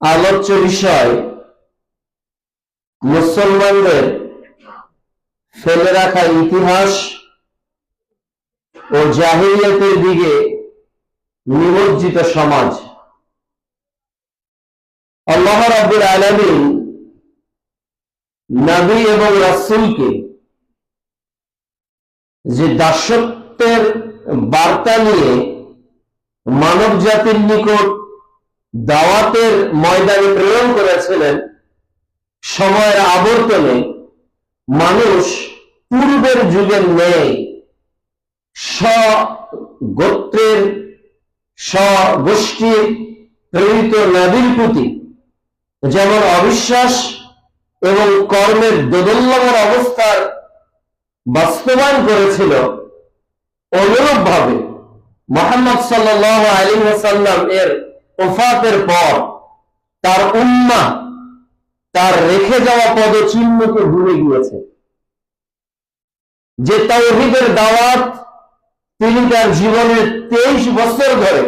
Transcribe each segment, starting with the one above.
আলোচ্য বিষয় মুসলমানদের ফেলে রাখা ইতিহাস ও জাহিলিয়াতের দিকে নিমজ্জিত সমাজ। আল্লাহ রাব্বুল আলামিন নবী এবং রাসূলকে যে দাসত্বের বার্তা নিয়ে মানব জাতির নিকট দাওয়াতের ময়দানে প্রেরণ করেছিলেন, সময়ের আবর্তনে মানুষ পূর্বের যুগের ন্যায় স্বগোত্রের স্বগোষ্ঠীর প্রেরিত নবীর প্রতি যেমন অবিশ্বাস এবং কর্মের দোদুল্যমান অবস্থার বাস্তবায়ন করেছিল, অনুরূপভাবে মুহাম্মদ সাল্লাল্লাহু আলাইহি ওয়াসাল্লাম এর ওফাতের পর তার উম্মাহ তার রেখে যাওয়া পদচিহ্নকে ভুলে গিয়েছে। যে তাওহীদের দাওয়াত তিনি তার জীবনের 23 বছর ধরে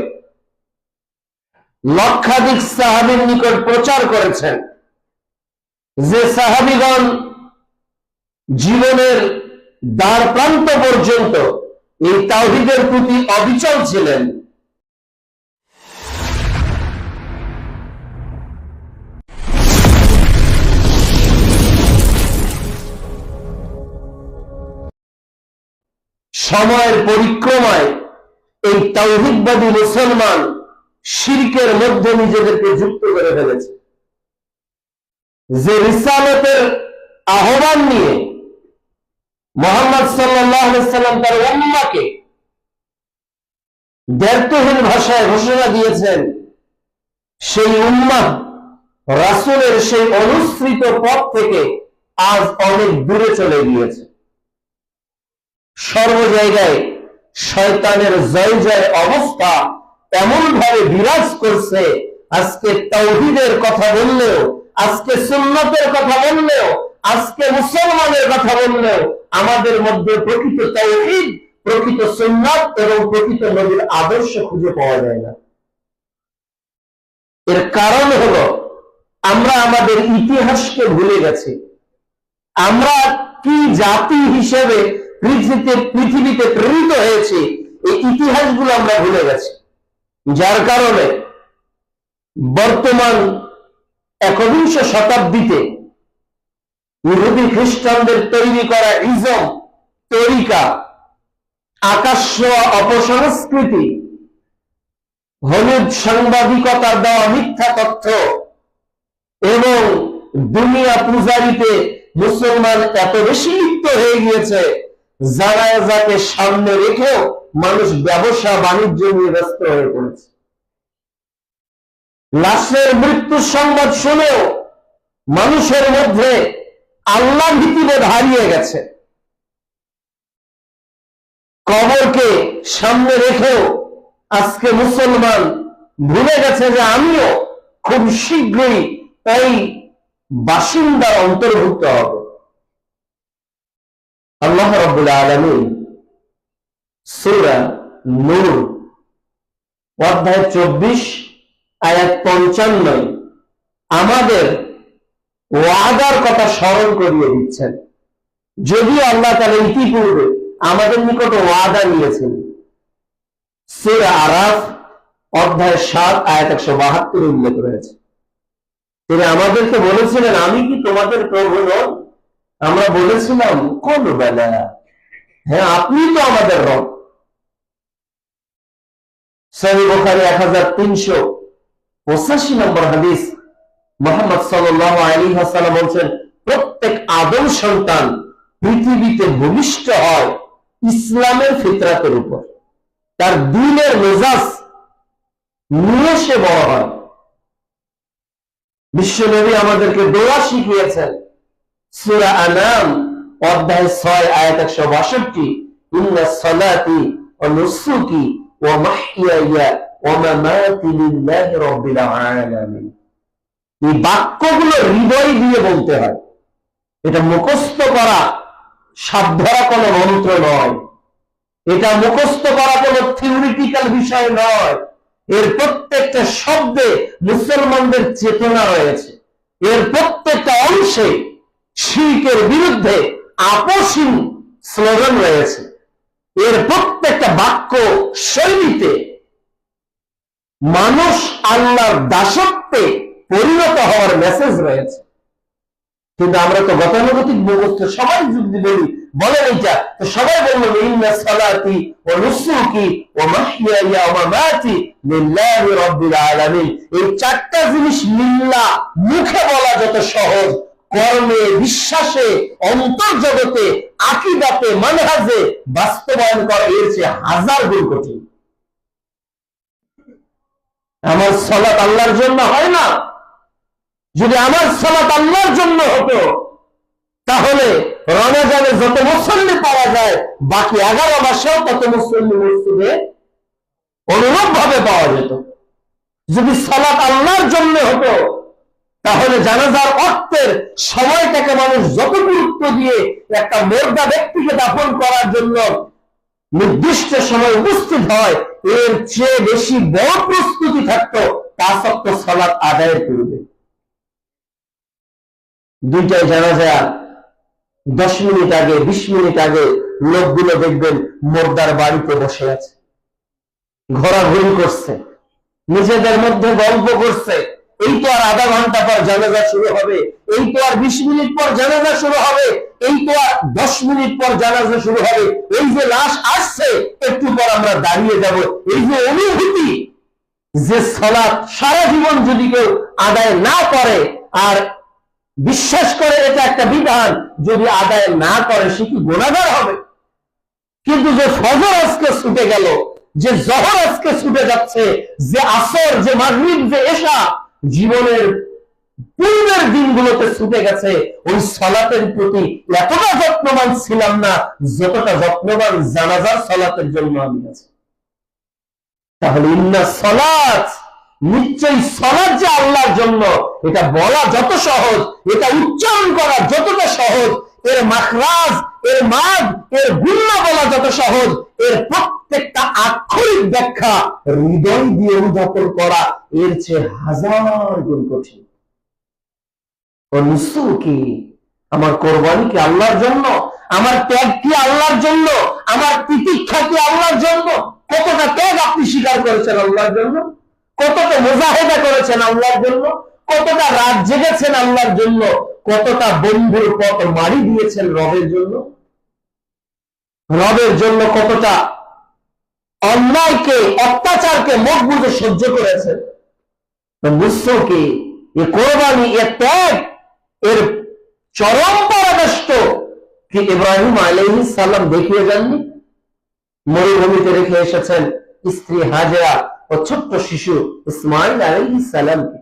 লক্ষাধিক সাহাবীর নিকট প্রচার করেছেন, যে সাহাবীগণ জীবনের দ্বার প্রান্ত পর্যন্ত এই তাওহীদের প্রতি অবিচল ছিলেন। সময়ের পরিক্রমায় এই তাওহীদবাদী মুসলমান শিরকের মধ্যে নিজেদেরকে যুক্ত করে ফেলেছে। যে রিসালাতের আহ্বান নিয়ে মুহাম্মদ সাল্লাল্লাহু আলাইহি ওয়াসাল্লাম তার উম্মাহকে দ্ব্যর্থহীন ভাষায় ঘোষণা দিয়েছেন, সেই উম্মাহ রাসূলের সেই অনুসৃত পথ থেকে আজ অনেক দূরে চলে গিয়েছে। সর্ব জায়গায় শয়তানের জয় জয় অবস্থা এমন ভাবে বিরাজ করছে, আজকে তাওহীদের কথা বললেও, আজকে সুন্নতের কথা বললেও, আজকে মুসলমানের কথা বললেও আমাদের মধ্যে প্রকৃত তাওহীদ, প্রকৃত সুন্নাত এবং প্রকৃত নবীর আদর্শ খুঁজে পাওয়া যায় না। এর কারণ হলো আমরা আমাদের ইতিহাসকে ভুলে গেছি। আমরা কি জাতি হিসেবে পৃথিবীতে প্রেরিত হয়েছে এই ইতিহাসগুলো আমরা ভুলে গেছি, যার কারণে বর্তমান 21 শতাব্দীতে ইহুদি খ্রিস্টানদের তৈরি করা ইজম, তরিকা, আকাশ ছোঁয়া অপসংস্কৃতি, হলুদ সাংবাদিকতার দেওয়া মিথ্যা তথ্য এবং দুনিয়া পূজারিতে মুসলমান এত বেশি লিপ্ত হয়ে গিয়েছে, জানাজাকে সামনে রেখেও মানুষ ব্যবসা বাণিজ্য নিয়ে ব্যস্ত হয়ে পড়েছে। লাশের মৃত্যুর সংবাদ শুনেও মানুষের মধ্যে আল্লাহ ভীতিবোধ হারিয়ে গেছে। কবরকে সামনে রেখেও আজকে মুসলমান ভুলে গেছে যে আমিও খুব শীঘ্রই এই বাসিন্দার অন্তর্ভুক্ত হব। আল্লাহ রাব্বুল আলামিন সূরা নূর অধ্যায় 24 আয়াত 55 আমাদের ওয়াদার কথা স্মরণ করিয়ে দিচ্ছেন। যদিও আল্লাহ তাআলা ইতিপূর্বে আমাদের নিকট ওয়াদা নিয়েছেন। সূরা আরাফ অধ্যায় 7 আয়াত 172 উল্লেখ রয়েছে। তিনি আমাদেরকে বলেছিলেন, আমি কি তোমাদের প্রভু নন? আমরা বলেছিলাম, কোন বেলা, হ্যাঁ আপনি তো আমাদের রব। সহিহ বুখারী 1385 নম্বর হাদিস, মুহাম্মদ সাল্লাল্লাহু আলাইহি ওয়াসাল্লাম বলেন, প্রত্যেক আদম সন্তান পৃথিবীতে ভূমিষ্ঠ হয় ইসলামের ফিতরাতের উপর, তার দ্বীনের মেজাজ নিয়ে সে বড় হয়। বিশ্বনবী আমাদেরকে দোয়া শিখিয়েছেন। সূরা আনাম অধ্যায় 6 আয়াত 162, ইন্নাস সালাতি ওয়া নুসুকি ওয়া মাহইয়ায়া ওয়া মামাতি লিল্লাহি রাব্বিল আলামিন। এই বাক্যগুলো হৃদয় দিয়ে বলতে হয়। এটা মুখস্থ করা সাধরা কোনো মন্ত্র নয়, এটা মুখস্থ করা কোনো থিওরিটিক্যাল বিষয় নয়, এর প্রত্যেকটা শব্দে মুসলমানদের চেতনা রয়েছে, এর প্রত্যেকটা অংশে শিরকের বিরুদ্ধে আপোষহীন স্লোগান রয়েছে, এর প্রত্যেকটা বাক্য শৈলীতে মানুষ আল্লাহর দাসত্বে পরিণত হওয়ার মেসেজ রয়েছে। কিন্তু আমরা তো গতানুগতিক মুখস্থ সবাই যদি বলেন এইটা, তো সবাই বলবো ইন্না সালাতি ওয়া নুসুকি ওয়া মাহইয়ায়া ওয়া মামাতি লিল্লাহি রাব্বিল আলামিন। এই চারটা জিনিস লিল্লাহ মুখে বলা যত সহজ, কর্মে, বিশ্বাসে, অন্তর্জগতে, আকীদাতে, মানহাজে বাস্তবায়ন করা এর চেয়ে হাজার গুণ কঠিন। আমার সালাত আল্লাহর জন্য হয় না। যদি আমার সালাত আল্লাহর জন্য হতো তাহলে রমজানে যত মুসল্লি পাওয়া যায় বাকি 11 মাসেও তত মুসল্লি মসজিদে অনুরূপ ভাবে পাওয়া যেত। যদি সালাত আল্লাহর জন্য হতো তাহলে জানাজার অর্থের সময়টাকে মানুষ যত গুরুত্ব দিয়ে একটা মুর্দা ব্যক্তিকে দাফন করার জন্য নির্দিষ্ট সময় উপস্থিত হয়, এর চেয়ে বেশি বড় প্রস্তুতি থাকতো 5 ওয়াক্ত সালাত আদায়ের পূর্বে। দুইটাই জানাজা 10 মিনিট আগে, 20 মিনিট আগে লোকগুলো দেখবেন মুর্দার বাড়িতে বসে আছে, ঘোরাঘুরি করছে, নিজেদের মধ্যে গল্প করছে। এই তো আর আধা ঘন্টা পর জানাজা শুরু হবে, এই তো আর 20 মিনিট পর জানাজা শুরু হবে, এই তো আর 10 মিনিট পর জানাজা শুরু হবে, এই যে লাশ আসছে একটু পর আমরা দাঁড়িয়ে যাব। এই যে অনুভূতি, যে সালাত সারা জীবন যদি কেউ আদায় না করে আর বিশ্বাস করে এটা একটা বিধান, যদি আদায় না করে সে কি গুনাহগার হবে? কিন্তু যে ফজর আজকে ছুটে গেল, যে জোহর আজকে ছুটে যাচ্ছে, যে আসর, যে মাগরিব, যে এশা জীবনের পূর্বের দিনগুলোতে ছুটে গেছে, ওই সালাতের প্রতি এতটা যত্নবান ছিলাম না যতটা যত্নবান জানাজার সালাতের জন্য আমি আছি। তাহলে ইন্না সালাত, নিশ্চয়ই সালাত যে আল্লাহর জন্য, এটা বলা যত সহজ, এটা উচ্চারণ করা যতটা সহজ, এর মাখরাজ, এর মাদ, এর গুণা বলা যত সহজ, এর প্রত্যেকটা আক্ষরিক ব্যাখ্যা হৃদয় দিয়ে উদ্ধাপন করা এর চেয়ে হাজার গুণ কঠিন। ও নুসুকি, আমার কোরবানি কি আল্লাহর জন্য, আমার ত্যাগ কি আল্লাহর জন্য, আমার তিতিক্ষা কি আল্লাহর জন্য। কতটা ত্যাগ আপনি স্বীকার করেছেন আল্লাহর জন্য, কতটা মুজাহিদা করেছেন আল্লাহর জন্য, কতটা রাত জেগেছেন আল্লাহর জন্য, কতটা বন্ধুর পথ মারি দিয়েছেন রবের জন্য, রবের জন্য কতটা অন্যায়কে, অত্যাচারকে মুখ বুঝে সহ্য করেছেন। মুসকি, এ কোরবানি, এ ত্যাগ, এর চরম পরাকাষ্ঠ কি ইব্রাহিম আলাইহিস সালাম দেখিয়ে যাননি? মরুভূমিতে রেখে এসেছেন স্ত্রী হাজেরা ও ছোট্ট শিশু ইসমাইল আলাইহিস সালামকে।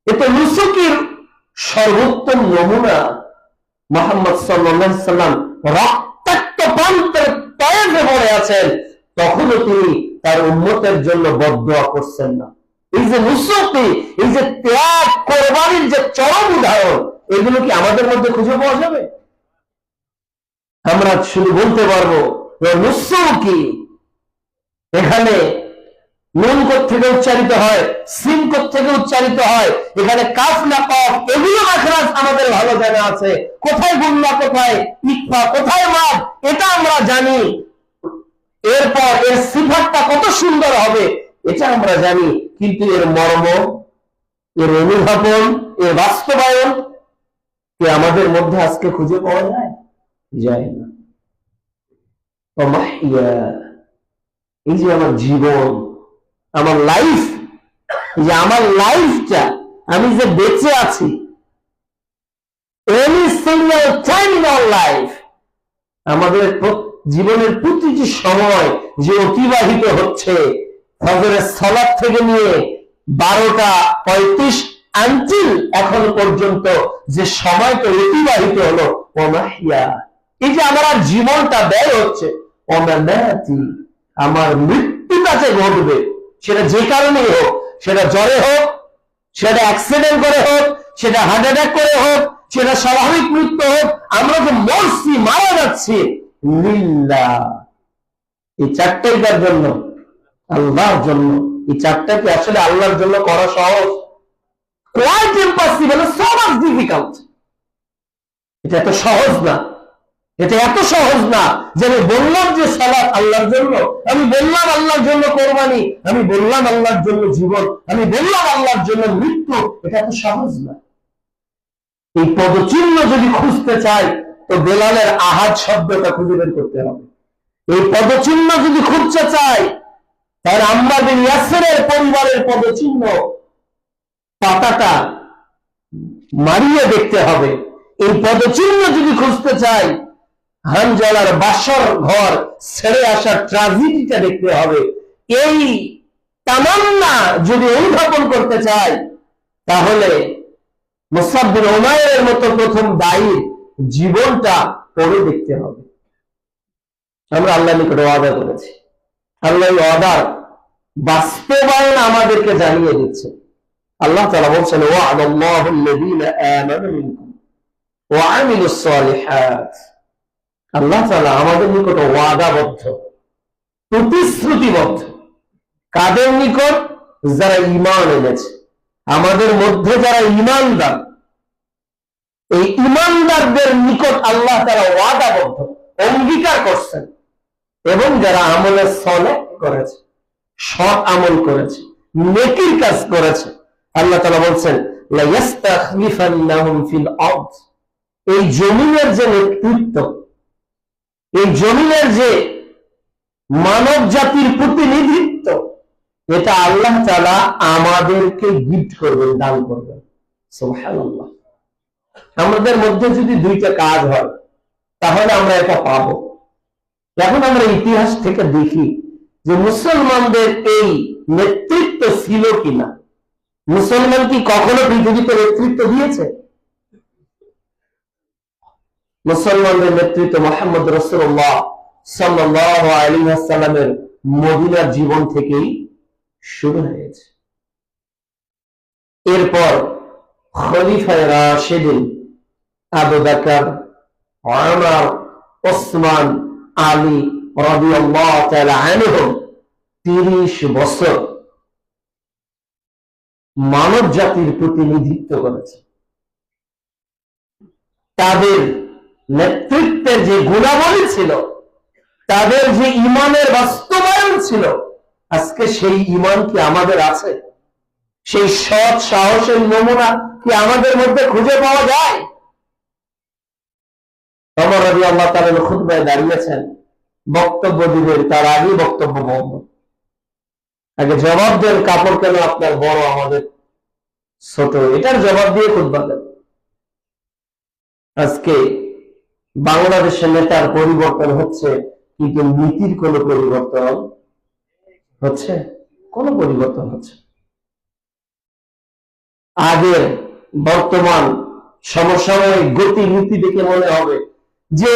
এতে নুসুকির সর্বোত্তম নমুনা। মুহাম্মদ সাল্লাল্লাহু আলাইহি সাল্লাম রক্তাক্ত প্রান্তের তয়েফে পড়ে আছেন, তখনও তিনি তার উম্মতের জন্য বদদোয়া করছেন না। এই যে নুসুকি, এই যে ত্যাগ, কোরবানির যে চরম উদাহরণ, এগুলো কি আমাদের মধ্যে খুঁজে পাওয়া যাবে? আমরা শুধু বলতে পারবো নুসুকি। এখানে নুন থেকে উচ্চারিত হয়, সিন থেকে উচ্চারিত হয়, এখানে কাফ না কফ, এগুলো মাখরাজ আমাদের ভালো জানা আছে। কোথায় গুন্না, কোথায় ইকফা, কোথায় মাদ, এটা আমরা জানি। এরপর এর সিফাতটা কত সুন্দর হবে এটা আমরা জানি, কিন্তু এর মর্ম, এর অনুধাবন, এর বাস্তবায়ন কি আমাদের মধ্যে আজকে খুঁজে পাওয়া যায় না। এই যে আমার জীবন, আমার লাইফ, যে আমার লাইফটা, আমি যে বেঁচে আছি, any single time in our life, আমাদের জীবনের প্রতিটি সময় যে অতিবাহিত হচ্ছে, ফজরের সালাত থেকে নিয়ে 12টা 35 আনটিল এখন পর্যন্ত যে সময়টা অতিবাহিত হলো, ওমাহিয়া, এই যে আমার জীবনটা ব্যয় হচ্ছে, ওমানাতি, আমার মৃত্যুটা যে ঘটবে, সেটা যে কারণেই হোক, সেটা জ্বরে হোক, সেটা অ্যাক্সিডেন্ট করে হোক, সেটা হার্ট অ্যাটাক করে হোক, সেটা স্বাভাবিক মৃত্যু হোক, আমরা যে মরছি, মারা যাচ্ছি, লিল্লাহ, এই চারটাইটার জন্য, আল্লাহর জন্য। এই চারটা কি আসলে আল্লাহর জন্য করা সহজ? Quite impossible, so much difficult. এটা এত সহজ না, এটা এত সহজ না যে আমি বললাম যে সালাত আল্লাহর জন্য, আমি বললাম আল্লাহর জন্য কোরবানি, আমি বললাম আল্লাহর জন্য জীবন, আমি বললাম আল্লাহর জন্য মৃত্যু। এটা এত সহজ না। এই পদচিহ্ন যদি খুঁজতে চাই তো বেলালের আহাদ শব্দটা খুঁজে বের করতে হবে। এই পদচিহ্ন যদি খুঁজতে চাই তাহলে আম্মার বিন ইয়াসিরের পরিবারের পদচিহ্ন পাতাটা মারিয়ে দেখতে হবে। এই পদচিহ্ন যদি খুঁজতে চাই হানজালার বাসর ঘর ছেড়ে আসার ট্রাজেডিটা দেখতে হবে। এই তামান্না যদি অনুধাবন করতে চাই তাহলে মুসআব বিন উমাইরের মতো প্রথম দায়ীর জীবনটা পড়ে দেখতে হবে। আমরা আল্লাহর নিকট ওয়াদা করেছি, আল্লাহ ওয়াদার বাস্তবায়ন আমাদেরকে জানিয়ে দিচ্ছে। আল্লাহ তাআলা বলছেন ওয়া'দাল্লাহু আল্লাযীনা আমানু মিনকুম ওয়া আমিলুস সালিহাত। আল্লাহ তাআলা আমাদের নিকট ওয়াদাবদ্ধ, প্রতিশ্রুতিবদ্ধ। কাদের নিকট? যারা ঈমান এনেছে। আমাদের মধ্যে যারা ঈমানদার, এই ঈমানদারদের নিকট আল্লাহ তাআলা ওয়াদাবদ্ধ, অঙ্গীকার করছেন। এবং যারা আমলে সালেহ করেছে, সৎ আমল করেছে, নেকির কাজ করেছে, আল্লাহ তাআলা বলছেন লা ইস্তাখলিফান্নাহুম ফিল আরদ। এই জমিনের যে নেতৃত্ব, এই জমিনের যে মানব জাতির প্রতিনিধিত্ব, এটা আল্লাহ তাআলা আমাদেরকে গিফট করবেন, দান করবেন। সুবহানাল্লাহ। আমাদের মধ্যে যদি দুইটা কাজ হয় তাহলে আমরা এটা পাবো। এখন আমরা ইতিহাস থেকে দেখি যে মুসলমানদের এই নেতৃত্ব ছিল কিনা। মুসলমান কি কখনো পৃথিবীতে নেতৃত্ব দিয়েছে? মুসলমানদের নেতৃত্ব মুহাম্মদ রাসূলুল্লাহ সাল্লাল্লাহু আলাইহি ওয়াসাল্লামের মদিনার জীবন থেকেই শুরু হয়েছে। এরপর খলিফায়ে রাশিদিন আবু বকর, ওমর, ওসমান, আলী রাদিয়াল্লাহু তাআলা আনহুম 30 বছর মানব জাতির প্রতিনিধিত্ব করেছে। তাদের নেতৃত্বের যে গুণাবলী ছিল, তাদের যে ঈমানের বাস্তবায়ন ছিল, আজকে সেই ঈমান কি আমাদের আছে? সেই সৎ সাহসের নমুনা কি আমাদের মধ্যে খুঁজে পাওয়া যায়? ওমর রাদিয়াল্লাহু তাআলা খুতবায় দাঁড়িয়েছেন, বক্তব্য দিবেন, তার আগে বক্তব্য বলবেন। আগে জবাব দেন, কাপড় কেন আপনার বড় আমাদের ছোট, এটার জবাব দিয়ে খুতবা দেন। আজকে বাংলাদেশের নেতার পরিবর্তন হচ্ছে, কিন্তু নীতির কোন পরিবর্তন হচ্ছে? কোন পরিবর্তন হচ্ছে? আগের বর্তমান সমসাময়িক গতি নীতি দেখে মনে হবে যে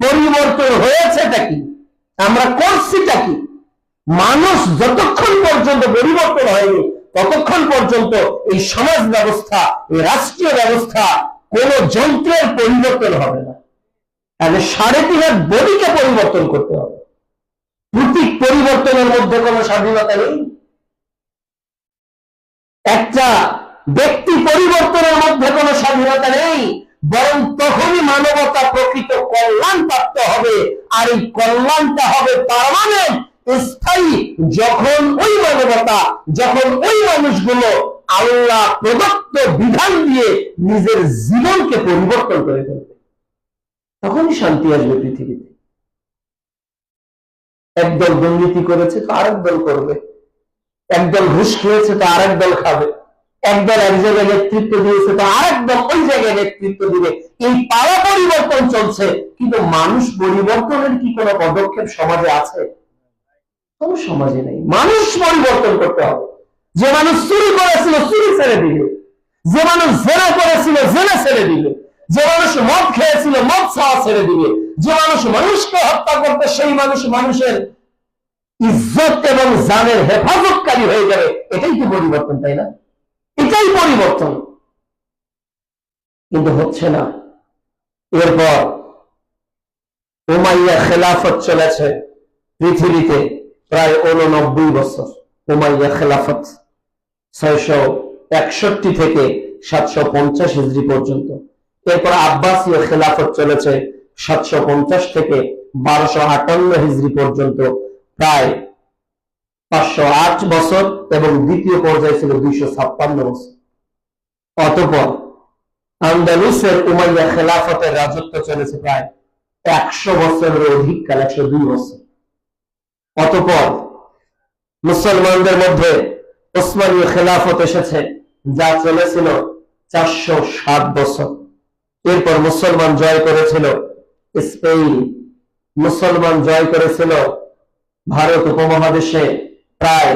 পরিবর্তন হয়েছেটা কি, আমরা করছিটা কি। মানুষ যতক্ষণ পর্যন্ত পরিবর্তন হয়নি ততক্ষণ পর্যন্ত এই সমাজ ব্যবস্থা, এই রাষ্ট্রীয় ব্যবস্থা, কোন যন্ত্রের পরিবর্তন হবে না। তাহলে 3.5 হাত বডিকে পরিবর্তন করতে হবে। প্রতীক পরিবর্তনের মধ্যে কোন স্বাধীনতা নেই। একটা ব্যক্তি পরিবর্তনের মধ্যে কোন স্বাধীনতা নেই, বরং তখনই মানবতা প্রকৃত কল্যাণ প্রাপ্ত হবে। আর এই কল্যাণটা হবে পার্মানেন্ট, স্থায়ী, যখন ওই মানবতা, যখন ওই মানুষগুলো আল্লাহ প্রদত্ত বিধান দিয়ে নিজের জীবনকে পরিবর্তন করে ফেলবে। তখনই শান্তি আসবে পৃথিবীতে। একদল দুর্নীতি করেছে তো আরেক দল করবে, একদল ঘুষ খেয়েছে তো আরেক দল খাবে, একদল এক জায়গায় নেতৃত্ব দিয়েছে তো আরেক দল ওই জায়গায় নেতৃত্ব দিবে। এই পাড়া পরিবর্তন চলছে, কিন্তু মানুষ পরিবর্তনের কি কোনো পদক্ষেপ সমাজে আছে? কোন সমাজে নেই। মানুষ পরিবর্তন করতে হবে। যে মানুষ চুরি করেছিল চুরি ছেড়ে দিবে, যে মানুষ জেনা করেছিল জেনা ছেড়ে দিবে, যে মানুষ মদ খেয়েছিল মদ খাওয়া ছেড়ে দিবে, যে মানুষ মানুষকে হত্যা করতে সেই মানুষ মানুষের ইজ্জত এবং জানের হেফাজতকারী হয়ে যাবে। এটাই কি পরিবর্তন, তাই না? এটাই পরিবর্তন, কিন্তু হচ্ছে না। এরপর উমাইয়া খেলাফত চলেছে পৃথিবীতে প্রায় 89 বছর। উমাইয়া খেলাফত 661 থেকে 750 হিজরি পর্যন্ত। এরপর আব্বাসীয় খেলাফত চলেছে 750 থেকে 1258 হিজরি পর্যন্ত, প্রায় 508 বছর, এবং দ্বিতীয় পর্যায়ে ছিল 256 বছর। অতঃপর আন্দালুসের উমাইয়া খেলাফতের রাজত্ব চলেছে প্রায় 100 বছরের অধিক কাল, 102 বছর। অতঃপর মুসলমানদের মধ্যে ওসমানীয় খেলাফত এসেছে, যা চলেছিল 407 বছর। এরপর মুসলমান জয় করেছিল স্পেন, মুসলমান জয় করেছিল ভারত উপমহাদেশে, প্রায়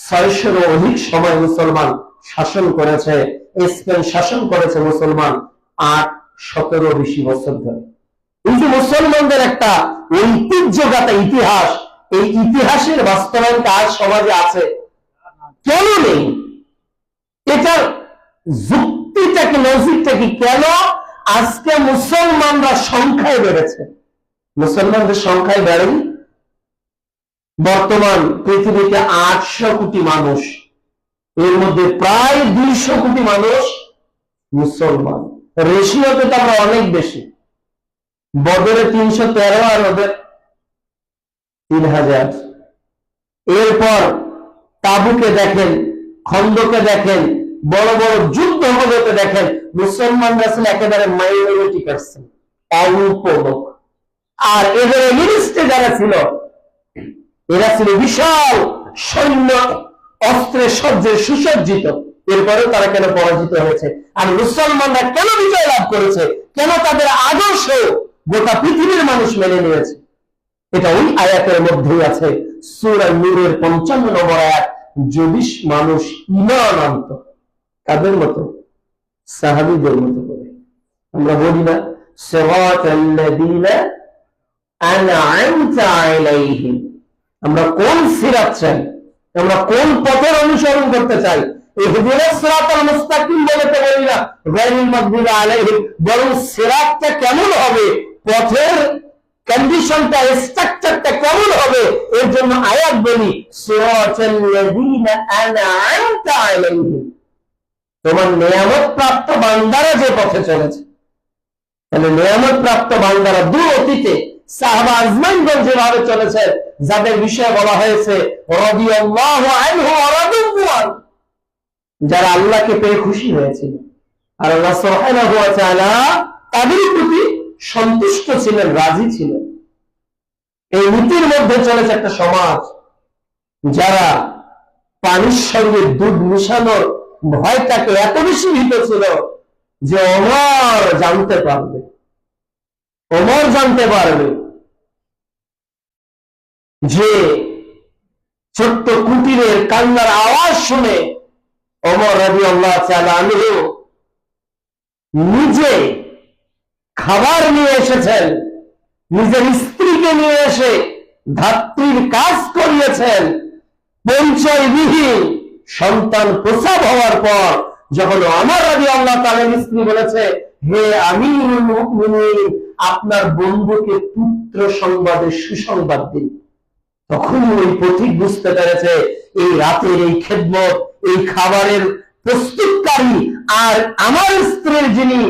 600-এরও অধিক সময় মুসলমান শাসন করেছে। স্পেন শাসন করেছে মুসলমান 8-17 বেশি বছর ধরে। এই যে মুসলমানদের একটা ঐতিহ্যগত ইতিহাস, এই ইতিহাসের বাস্তবায়ন আজ সমাজে আছে কেন নেই? এটার যুক্তিটা কি, লজিকটা কি? কেন আজকে মুসলমানরা সংখ্যায় বেড়েছে? মুসলমানদের সংখ্যায় বেড়েনি। বর্তমান পৃথিবীতে 800 কোটি মানুষ, এর মধ্যে প্রায় 200 কোটি মানুষ মুসলমান। রেশিওতে তো আমরা অনেক বেশি। বদরে 313 আর ওদের 3000। এরপর তাবুকে দেখেন, খন্দকে দেখেন, বড় বড় যুদ্ধ হতে দেখেন, মুসলমানরা ছিল একেবারে মাইনরিটি পার্সেন্ট, অল্প লোক। আর এদের এগেইনস্টে যারা ছিল, এরা ছিল বিশাল সৈন্য, অস্ত্রে সজ্জে সুসজ্জিত। এরপরেও তারা কেন পরাজিত হয়েছে? আর মুসলমানরা কেন বিজয় লাভ করেছে? কেন তাদের আদর্শ গোটা পৃথিবীর মানুষ মেনে নিয়েছে? এটা ওই আয়াতের মধ্যেই আছে, সূরা নূরের 55 নম্বর আয়াত। যদি মানুষ ঈমান আনত, কাদের মতো? সাহাবীদের মতো করে। আমরা বলি না সিরাতাল্লাযীনা আন'আমতা আলাইহিম? আমরা কোন সিরাত চাই? আমরা কোন পথের অনুসরণ করতে চাই? ইহদিনাস সিরাতাল মুস্তাকিম বলে তো বলি না গায়রুল মাগদুবি আলাইহিম, বরং সিরাতটা কেমন হবে, পথের কন্ডিশনটা, স্ট্রাকচারটা কেমন হবে, এর জন্য আয়াত বলি সিরাতাল্লাযীনা আন'আমতা আলাইহিম, তোমার নিয়ামত প্রাপ্ত বান্দারা যে পথে চলেছে। তাহলে নিয়ামত প্রাপ্ত বান্দারা দূর অতীতে সাহাবা আজমাইনগণ যেভাবে চলেছে, যাদের বিষয়ে বলা হয়েছে রাদিয়াল্লাহু আনহু ওয়া রাদু আনহু, যারা আল্লাহকে পেয়ে খুশি হয়েছিল, আর আল্লাহ সুবহানাহু ওয়া তাআলা তাদের প্রতি সন্তুষ্ট ছিলেন, রাজি ছিলেন। এই নীতির মধ্যে চলেছে একটা সমাজ, যারা পানির সঙ্গে দুধ মিশানোর ভয়টাকে এত বেশি ভীত ছিল যে ওমর জানতে পারবে, ওমর জানতে পারবে যে ছোট্ট কুটিরের কান্নার আওয়াজ শুনে ওমর রাদিয়াল্লাহু তাআলা আনহু নিজে খাবার নিয়ে এসেছেন, নিজের স্ত্রীকে নিয়ে এসে ধাত্রীর কাজ করিয়েছেন। পরিচয়বিহীন সন্তান প্রসব হওয়ার পর যখন ওমর রাদিয়াল্লাহু তাআলার স্ত্রী বলেছে, হে আমিরুল মুমিনিন, আপনার বন্ধুকে পুত্র সংবাদের সুসংবাদ দিন, তখন ওই পথিক বুঝতে পেরেছে এই রাতের এই খেদমত, এই খাবারের প্রস্তুতকারী আর আমার স্ত্রীর যিনি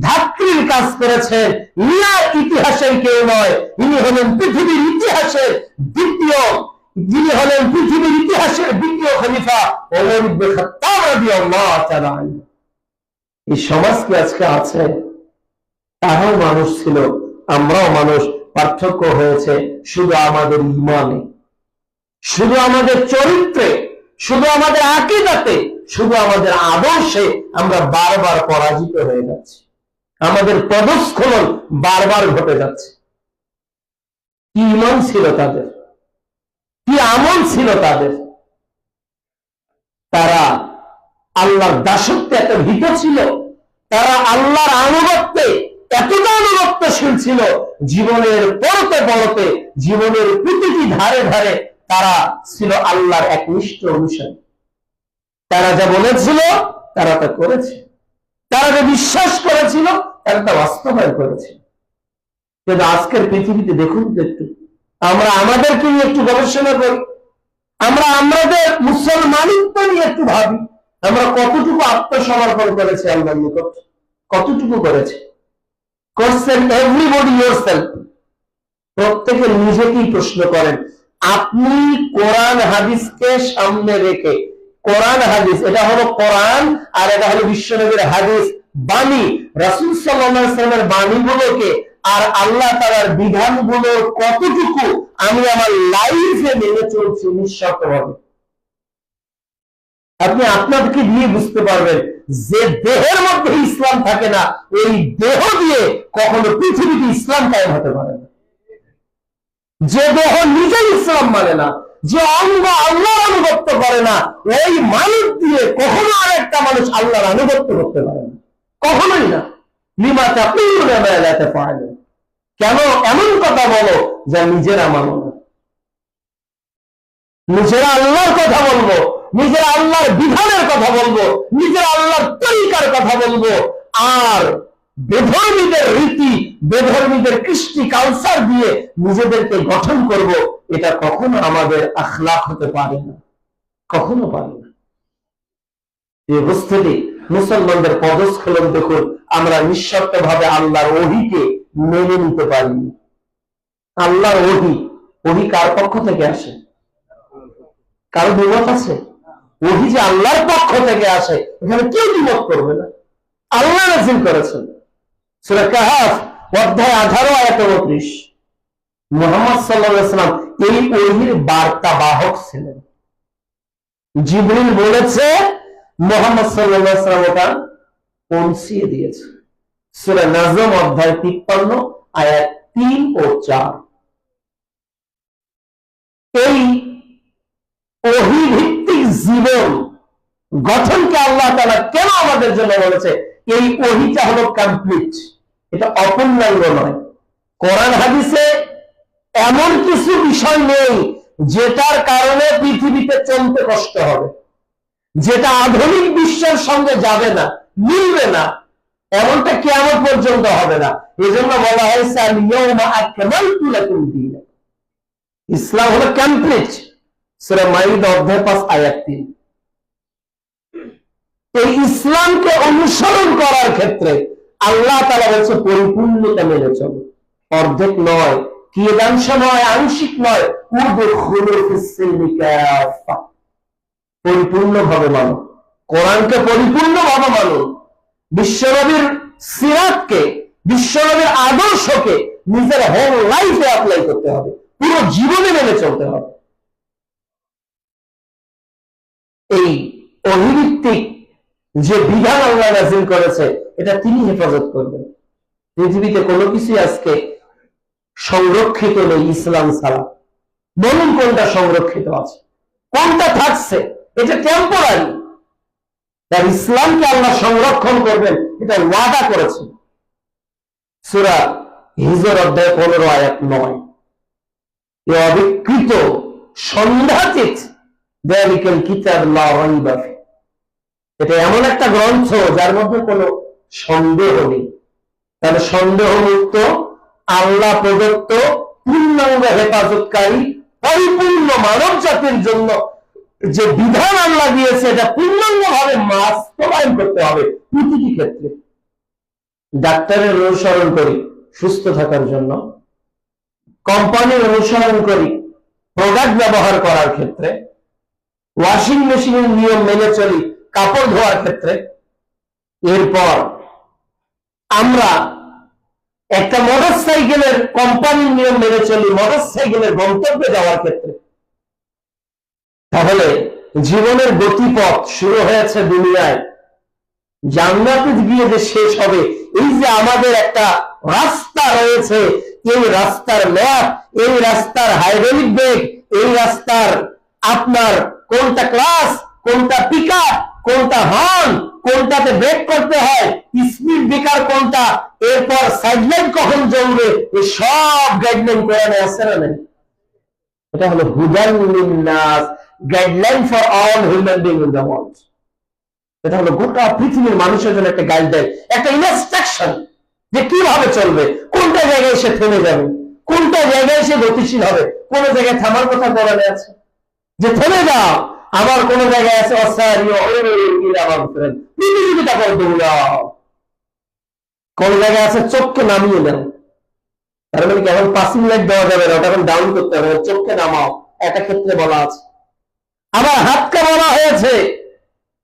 ধাত্রীর কাজ করেছেন, ইনি ইতিহাসের কেউ নয়, ইনি হলেন পৃথিবীর ইতিহাসের দ্বিতীয়, যিনি হলেন পৃথিবীর ইতিহাসের দ্বিতীয় খলিফা ওমর ইবনে খাত্তাব রাদিয়াল্লাহু তাআলা। এই সমাজ কি আজকে আছে? তারাও মানুষ ছিল, আমরাও মানুষ। পার্থক্য হয়েছে শুধু আমাদের ঈমানে, শুধু আমাদের চরিত্রে, শুধু আমাদের আকীদাতে, শুধু আমাদের আদর্শে আমরা বারবার পরাজিত হয়ে যাচ্ছি। আমাদের পদস্খলন বারবার ঘটে যাচ্ছে। কি ঈমান ছিল তাদের, কি আমল ছিল তাদের? তারা আল্লাহর দাসত্বে এত ভীত ছিল, তারা আল্লাহর আনুগত্যে এতটা আনুগত্যশীল ছিল, জীবনের পরতে পরতে, জীবনের প্রতিটি ধারে ধারে তারা ছিল আল্লাহর একনিষ্ঠ অনুসারী। তারা যা বলেছিল তারা তা করেছে, তারা যে বিশ্বাস করেছিল তারা তা বাস্তবায়ন করেছে। কিন্তু আজকের পৃথিবীতে দেখুন তো একটু, আমরা আমাদেরকে নিয়ে একটু গবেষণা করি, আমাদের মুসলমানিত্ব নিয়ে একটু ভাবি, আমরা কতটুকু আত্মসমর্পণ করেছি আল্লাহর নিকট, কতটুকু করেছি? করছেন এভরিবডি ইয়োরসেলফ। প্রত্যেকে নিজেকেই প্রশ্ন করেন। আপনি কোরআন হাদিসকে সামনে রেখে, কোরআন হাদিস এটা হলো কোরআন আর এটা হলো বিশ্বনবীর হাদিস, বাণী, রাসূল সাল্লাল্লাহু আলাইহি ওয়াসাল্লামের বাণীগুলোকে আর আল্লাহ তাআলার বিধানগুলো কতটুকু আমি আমার লাইফে মেনে চলছি নিঃশর্তভাবে। আপনি আপনাকে দিয়ে বুঝতে পারবেন যে দেহের মধ্যে ইসলাম থাকে না, এই দেহ দিয়ে কখনো পৃথিবীতে ইসলাম কায়েম হতে পারে না। যে দেহ নিজেই ইসলাম মানে না, যে অঙ্গ আল্লাহর আনুগত্য করে না, ওই মানুষ দিয়ে কখনো আর একটা মানুষ আল্লাহর আনুগত্য করতে পারে না, কখনোই না। লিমা তাকুলুনা মা লা তাফআলুন, কেন এমন কথা বলো যা নিজেরা মানো না? নিজেরা আল্লাহর কথা বলবো, নিজেরা আল্লাহর বিধানের কথা বলবো, নিজেরা আল্লাহর তরিকার কথা বলবো, আর বেধর্মীদের রীতি, বেধর্মীদের কৃষ্টি কালচার দিয়ে নিজেদেরকে গঠন করব, এটা কখনো আমাদের আখলাক হতে পারে না, কখনো পারে না। এই উপস্থিতি মুসলমানদের পদস্খলন দেখুন, আমরা নিঃশর্ত ভাবে আল্লাহর ওহীকে মেনে নিতে পারিনি। আল্লাহর ওহী কার পক্ষ থেকে আসে? কারো দ্বিমত আছে? ওহী যে আল্লাহর পক্ষ থেকে আসে এখানে কেউ দ্বিমত করবে না। আল্লাহ নাযিল করেছেন। সূরা কাহফ অধ্যায় 18 আয়াত 29। মুহাম্মদ সাল্লাল্লাহু আলাইহি ওয়াসাল্লাম এই ওহীর বার্তা বাহক ছিলেন। জিবরিল বলেছে, মুহাম্মদ সাল্লাল্লাহু আলাইহি ওয়াসাল্লাম ওটা পৌঁছিয়ে দিয়েছে। সূরা নাজম অধ্যায় 53 আয়াত 3 ও 4। এই ওহী ভিত্তিক জীবন গঠনকে আল্লাহ তাআলা কেন আমাদের জন্য বলেছে? এই ওহীটা হলো কমপ্লিট, এটা অপূর্ণাঙ্গ নয়। কোরআন হাদিসে এমন কিছু বিষয় নেই যেটার কারণে পৃথিবীতে চলতে কষ্ট হবে, যেটা আধুনিক বিশ্বের সঙ্গে যাবে না, মিলবে না, এমনটা কিয়ামত পর্যন্ত হবে না। এজন্য বলা হয়েছে আল-ইয়াউমা আকমালতু লাকুম দীনাকুম, ইসলাম হলো কমপ্লিট। সূরা মাইদা অধ্যায় 5 আয়াত 3। এই ইসলামকে অনুসরণ করার ক্ষেত্রে আল্লাহ তাআলা বলছে পরিপূর্ণতা মেনে চলো, অর্ধেক নয়, কিয়দাংশ নয়, আংশিক নয়, উদখুলু ফিস-সিলমি কাফা, পরিপূর্ণভাবে মানো, কোরআনকে পরিপূর্ণভাবে মানো, বিশ্বনবীর সিরাতকে, বিশ্বনবীর আদর্শকে নিজের হোল লাইফে অ্যাপ্লাই করতে হবে, পুরো জীবনে মেনে চলতে হবে। এই ওহীভিত্তিক যে বিধান আল্লাহ নাযিল করেছে এটা তিনি হেফাজত করবেন। পৃথিবীতে কোনো কিছু আজকে সংরক্ষিত নেই ইসলাম ছাড়া। বলুন কোনটা সংরক্ষিত আছে, কোনটা থাকছে? এটা টেম্পোরারি। তার ইসলামকে আল্লাহ সংরক্ষণ করবেন, এটা ওয়াদা করেছেন। সূরা হিজর অধ্যায় 15 আয়াত 9। এই অবিকৃত সন্ধ্যাতীত যালিকাল কিতাব লা রাইবা ফি, এটা এমন একটা গ্রন্থ যার মধ্যে কোনো সন্দেহ নেই। তাহলে সন্দেহ মুক্ত, আল্লাহ প্রদত্ত, পূর্ণাঙ্গ হেফাজতকারী, পরিপূর্ণ মানব জাতির জন্য যে বিধান আল্লাহ দিয়েছে এটা পূর্ণাঙ্গভাবে বাস্তবায়ন করতে হবে প্রতিটি ক্ষেত্রে। ডাক্তারের অনুসরণ করি সুস্থ থাকার জন্য, কোম্পানির অনুসরণ করি প্রোডাক্ট ব্যবহার করার ক্ষেত্রে, ওয়াশিং মেশিনের নিয়ম মেনে চলি কাপড় ধোয়ার ক্ষেত্রে, এরপর আমরা একটা মোটরসাইকেলের কোম্পানির নিয়ম মেনে চলি মোটরসাইকেলের গন্তব্যে যাওয়ার ক্ষেত্রে। তাহলে জীবনের গতিপথ শুরু হয়েছে দুনিয়ায়, জান্নাতে গিয়ে যে শেষ হবে, এই যে আমাদের একটা রাস্তা রয়েছে, এই রাস্তার ম্যাপ, এই রাস্তার হাইড্রোলিক ব্রেক, এই রাস্তার আপনার কোনটা ক্লাস, কোনটা পিকআপ, কোনটা হর্ন, কোনটাতে ব্রেক করতে হয়, স্পিড ব্রেকার কোনটা, এরপর সাইডলাইট কখন জ্বলবে, এই সব গাইডলাইন কোরআনে আছে না নেই? এটা হলো হুদান লিন-নাস, guideline for all human being in the world. এটা হলো গোটা পৃথিবীর মানুষের জন্য একটা গাইডলাইন, একটা ইনস্ট্রাকশন যে কিভাবে চলবে, কোনটা জায়গায় এসে থেমে যাবে, কোনটা জায়গায় এসে গতিশীল হবে, কোন জায়গায় থামার কথা কোরআনে আছে। যে থেমে যাও। আবার কোন জায়গায় আছে প্রতিযোগিতা করে দৌড়াও। কোন জায়গায় আছে চোখকে নামিয়ে দাও। তার মানে কি এখন পাসিং লাইট দেওয়া যাবে না, ওটা এখন ডাউন করতে হবে, চোখকে নামাও, একটা ক্ষেত্রে বলা আছে। আবার হাতকে বলা হয়েছে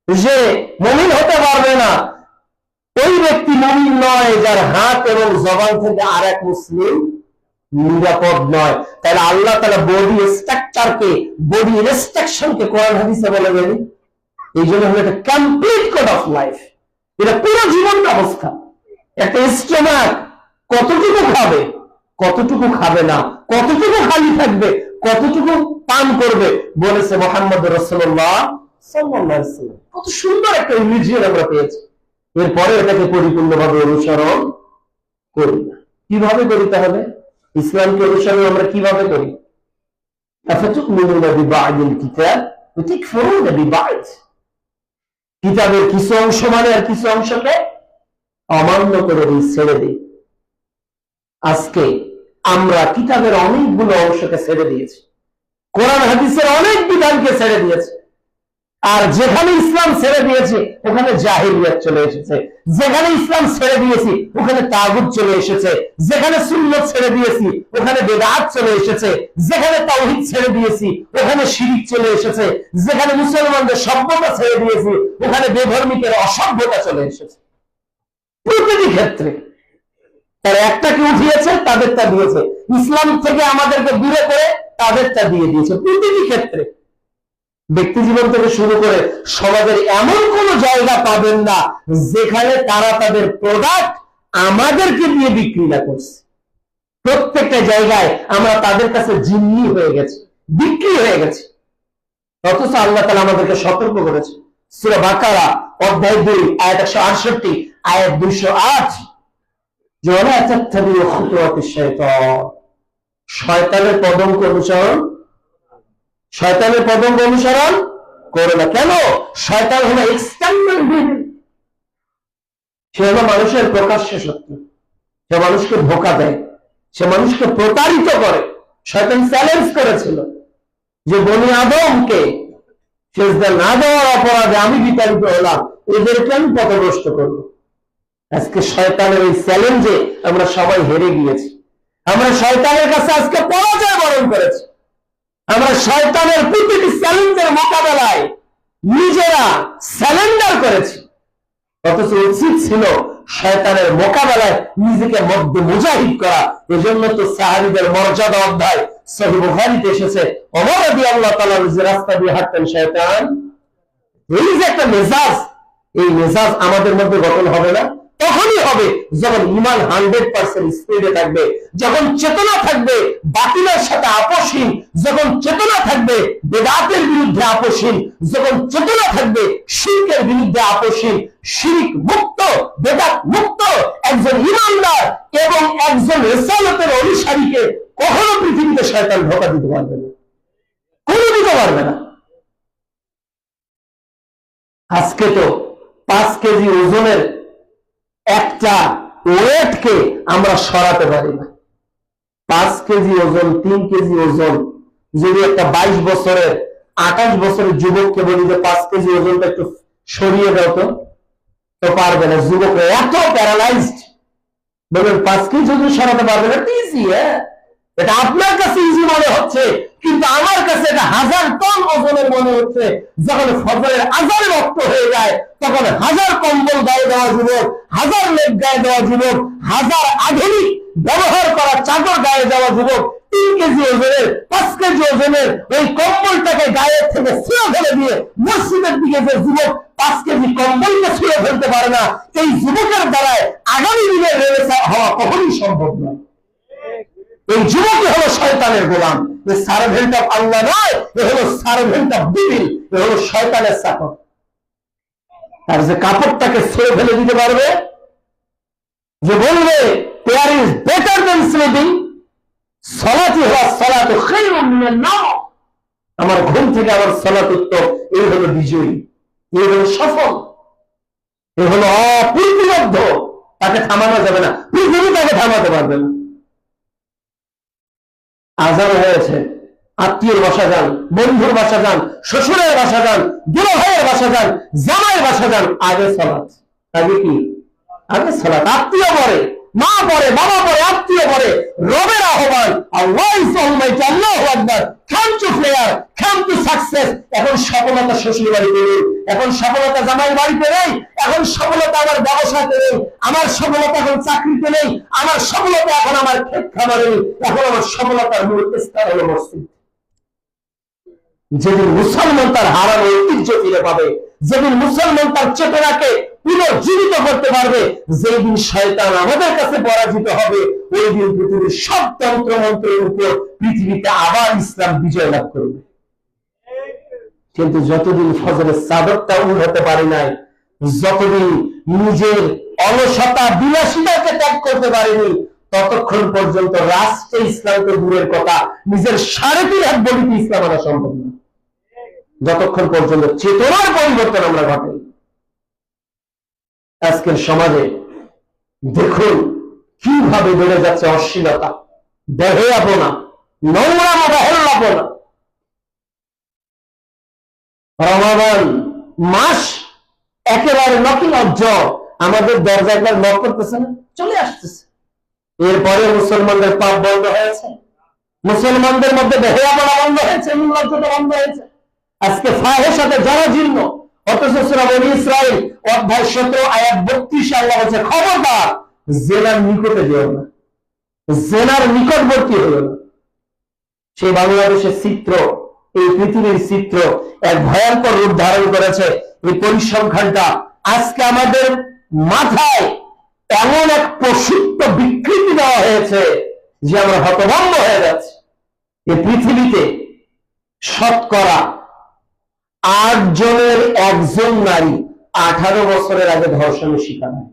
যে মুমিন হতে পারবে না ওই ব্যক্তি মুমিন নয় যার হাত এবং জবান থেকে আর এক মুসলিম নিরাপদ নয়। তাহলে আল্লাহ তাআলা বডি স্ট্রাকচারকে, বডি রেস্ট্রিকশনকে কোরআন হাদিসে বলে দেন। এই জন্য হলো এটা কমপ্লিট কোড অফ লাইফ, এটা পুরো জীবন ব্যবস্থা। একটা স্টোমাক কতটুকু খাবে, কতটুকু খাবে না, কতটুকু খালি থাকবে, কতটুকু পান করবে, বলেছে মুহাম্মদ রাসূলুল্লাহ সাল্লাল্লাহু আলাইহি ওয়াসাল্লাম। কত সুন্দর একটা রিলিজিয়ন আমরা পেয়েছি। এরপরে এটাকে পরিপূর্ণভাবে অনুসরণ করি না। কিভাবে করিতে হবে? ইসলামকে অনুসরণ আমরা কিভাবে করি? কিতাবের কিছু অংশ মানে আর কিছু অংশকে অমান্য করে দিই, ছেড়ে দিই। আজকে আমরা কিতাবের অনেকগুলো অংশকে ছেড়ে দিয়েছি, কোরআন হাদিসের অনেক বিধানকে ছেড়ে দিয়েছি। আর যেখানে ইসলাম ছেড়ে দিয়েছি ওখানে জাহিলিয়াত চলে এসেছে, যেখানে ইসলাম ছেড়ে দিয়েছি ওখানে তাগুত চলে এসেছে, যেখানে সুন্নাত ছেড়ে দিয়েছি ওখানে বেদাত চলে এসেছে, যেখানে তাওহীদ ছেড়ে দিয়েছি ওখানে শিরক চলে এসেছে, যেখানে মুসলমানদের সভ্যতা ছেড়ে দিয়েছি ওখানে বেধর্মীদের অসভ্যতা চলে এসেছে। প্রতিটি ক্ষেত্রে তারা একটাকে উঠিয়েছে, তাদেরটা দিয়েছে, ইসলাম থেকে আমাদেরকে দূরে করে তাদেরটা দিয়ে দিয়েছে। প্রতিটি ক্ষেত্রে ব্যক্তি জীবন থেকে শুরু করে সমাজের এমন কোন জায়গা পাবেন না যেখানে তারা তাদের প্রোডাক্ট আমাদেরকে দিয়ে বিক্রি না করছে। প্রত্যেকটা জায়গায় আমরা তাদের কাছে জিম্মি হয়ে গেছি, বিক্রি হয়ে গেছে। অথচ আল্লাহ তাআলা আমাদেরকে সতর্ক করেছে। সূরা বাকারা অধ্যায় 2 আয়াত 168, আয়াত 208, যে ওয়ালা তাত্তাবিউ খুতুওয়াতিশ শাইতান, শয়তানের পদঙ্ক অনুসরণ, শয়তানের পদঙ্ক অনুসরণ করো না। কেন? শয়তান হলো এক্সটার্নাল ভিলেন, সে হলো মানুষের প্রকাশ্য শত্রু, সে মানুষকে ধোঁকা দেয়, সে মানুষকে প্রতারিত করে। শয়তান চ্যালেঞ্জ করেছিল যে বনি আদমকে সিজদা না দেওয়ার অপরাধে আমি বিতাড়িত হলাম, এদেরকে আমি পথভ্রষ্ট করব। আজকে শয়তানের এই চ্যালেঞ্জে আমরা সবাই হেরে গিয়েছি, আমরা শয়তানের কাছে আজকে পরাজয় বরণ করেছি। আমরা শয়তানের প্রতিটি চ্যালেঞ্জের মোকাবেলায় নিজেরা স্যালেন্ডার করেছি। অথচ উচিত ছিল শয়তানের মোকাবেলায় নিজেকে মধ্যে মুজাহিদ করা। এজন্য তো সাহাবীদের মর্যাদা অধ্যায় সহিহ বুখারীতে এসেছে, ওমর রাদিয়াল্লাহু তাআলা যে রাস্তা দিয়ে হাঁটতেন শয়তান, এই যে একটা মেজাজ, এই মেজাজ আমাদের মধ্যে গঠন হবে না। তখনই হবে যখন ঈমান 100% স্পিডে থাকবে, যখন চেতনা থাকবে বাতিলের সাথে আপোষহীন, যখন চেতনা থাকবে বেদাতের বিরুদ্ধে আপোষহীন, যখন চেতনা থাকবে শিরকের বিরুদ্ধে আপোষহীন, শিরক মুক্ত, বেদাত মুক্ত একজন ঈমানদার এবং একজন রিসালাতের অনুসারীকে কখনো পৃথিবীতে শয়তান ধোঁকা দিতে পারবে না, কোনো দিতে পারবে না। আজকে তো 5 কেজি ওজনের একটা ওয়েটকে আমরা সরাতে পারি না। 5 কেজি ওজন, 3 কেজি ওজন যদি একটা 22 বছরের 28 বছরের যুবককে বলি যে 5 কেজি ওজনটা একটু সরিয়ে দাও, তো পারবে না। যুবকরা এত প্যারালাইজড, বলবেন 5 কেজি ওজন সরাতে পারবে না, ইজি। এটা আপনার কাছে ইজি মনে হচ্ছে, কিন্তু আমার কাছে এটা 1000 টন ওজনের মনে হচ্ছে। যখন ফজরের আযান রক্ত হয়ে যায় তখন 1000 কম্বল গায়ে দেওয়া যুবক, 1000 লেপ গায়ে দেওয়া যুবক, 1000 আধুনিক ব্যবহার করা চাদর গায়ে দেওয়া যুবক 3 কেজি ওজনের, 5 কেজি ওজনের ওই কম্বলটাকে গায়ের থেকে ছুঁড়ে ফেলে দিয়ে মসজিদের দিকে যে যুবক 5 কেজি কম্বলকে ছুঁড়ে ফেলতে পারে না, এই যুবকের দ্বারায় আগামী দিনের রেনেসাঁ হওয়া কখনোই সম্ভব নয়। এই যুবকই হলো শয়তানের গোলাম, এই সার্ভেন্ট অফ আল্লাহ নয়, এ হলো সার্ভেন্ট অফ ডেভিল, এ হলো শয়তানের চাকর। আর যে কাপড়টাকে ছুঁড়ে ফেলে দিতে পারবে, যে বলবে there is better than sleeping, সালাতু হুয়া সালাতু খায়রুম মিনান নাওম, আমার ঘুম থেকে আমার সালাত উত্তম। এই হলো বিজয়ী, এই হলো সফল, এই হলো অপ্রতিরোধ্য, তাকে থামানো যাবে না, পৃথিবী তাকে থামাতে পারবে না। আযান হয়েছে, আত্মীয়ের বাসা যান, বন্ধুর বাসা যান, শ্বশুরের বাসা যান, দুলা ভাইয়ের বাসা যান, জামাইয়ের বাসা যান, আগে সালাত। আগে কি? আগে সালাত। আত্মীয় পরে, মা পরে, বাবা পরে, আত্মীয় পরে, রবের আহ্বান, আল্লাহ ইজ অলমাইটি, আল্লাহু আকবার, come to prayer, come to success. এখন সফলতা শ্বশুর বাড়িতে নেই, এখন সফলতা জামাই বাড়িতে নেই, এখন সফলতা আমার ব্যবসাতে নেই, আমার সফলতা এখন চাকরিতে নেই, আমার সফলতা এখন আমার ক্ষেত খামারে নেই, এখন আমার সফলতার মূল স্থান হলো মসজিদ। যেদিন মুসলমান তার হারানো ঐতিহ্য ফিরে পাবে, যেদিন মুসলমান তার চেতনাকে পুনর্জীবিত করতে পারবে, যেদিন শয়তান আমাদের কাছে পরাজিত হবে, ওই দিন পৃথিবীর সব তন্ত্রমন্ত্রের উপর পৃথিবীতে আবার ইসলাম বিজয় লাভ করবে। কিন্তু যতদিন ফজরের চাদরটা উঠাতে পারি নাই, যতদিন নিজের অলসতা বিলাসিতাকে ত্যাগ করতে পারিনি, ততক্ষণ পর্যন্ত রাষ্ট্রে ইসলামকে দূরের কথা, নিজের 3.5 হাত বলিতে ইসলাম আনা সম্ভব না, যতক্ষণ পর্যন্ত চেতনার পরিবর্তন আমরা ঘটাই। আজকের সমাজে দেখুন কিভাবে বেড়ে যাচ্ছে অশ্লীলতা, বেহায়াপনা, নোংরামো, বেহাল্লাপনা। রমাদান মাস একেবারে নকিল অজ্জ আমাদের দরজা একবার নক করতেছে না, চলে আসতেছে। এরপরে মুসলমানদের পাপ বন্ধ হয়েছে, মুসলমানদের মধ্যে বেহায়াপনা বন্ধ হয়েছে, নির্লজ্জতা বন্ধ হয়েছে। আজকে ফাহেশাতে জরাজীর্ণ, অথচ সূরা বনী ইসরাঈল অধ্যায় 17 আয়াত 32 আল্লাহ বলেছে, খবরদার জেনার নিকটে যেও না, জেনার নিকটবর্তী হইও না। সেই বাংলাদেশের চিত্র, এই পৃথিবীর চিত্র এক ভয়ঙ্কর রূপ ধারণ করেছে। এই পরিসংখ্যানটা আজকে আমাদের মাথায় এমন এক প্রসিদ্ধ বিকৃতি দেওয়া হয়েছে যে আমরা হতভম্ব হয়ে যাচ্ছি। এই পৃথিবীতে শতকরা 8 জনের 1 জন নারী 18 বছরের আগে ধর্ষণের শিকার হয়।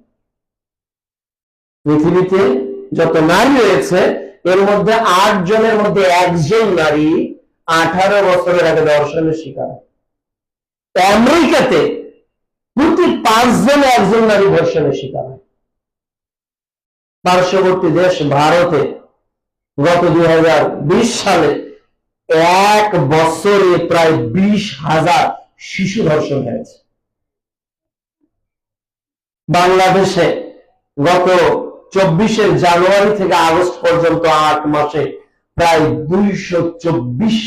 পৃথিবীতে যত নারী রয়েছে এর মধ্যে 8 জনের মধ্যে 1 জন নারী 18 বছরের আগে ধর্ষণের শিকার হয়। আমেরিকাতে প্রতি 5 জনে 1 জন নারী ধর্ষণের শিকার হয়। পার্শ্ববর্তী দেশ ভারতে গত 2020 সালে 1 বছরে প্রায় 20,000 শিশু ধর্ষণ হয়েছে। বাংলাদেশে গত 24 জানুয়ারি থেকে আগস্ট পর্যন্ত 8 মাসে প্রায় 224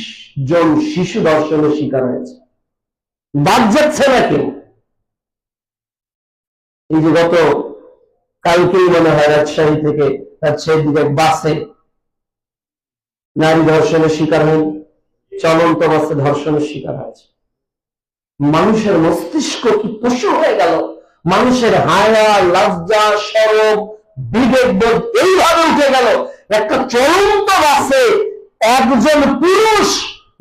জন শিশু ধর্ষণের শিকার হয়েছে। বাদ যাচ্ছে না কেউ। এই যে গত কালকেই মনে হয় রাজশাহী থেকে রাজশাহীর দিকে বাসে নারী ধর্ষণের শিকার হয়ে, চলন্ত বাসে ধর্ষণের শিকার হয়েছে। মানুষের মস্তিষ্ক কি পশু হয়ে গেল? মানুষের হায়া, লজ্জা, শরম, বিবেকবোধ এইভাবে উঠে গেল। একটা চলন্ত বাসে একজন পুরুষ,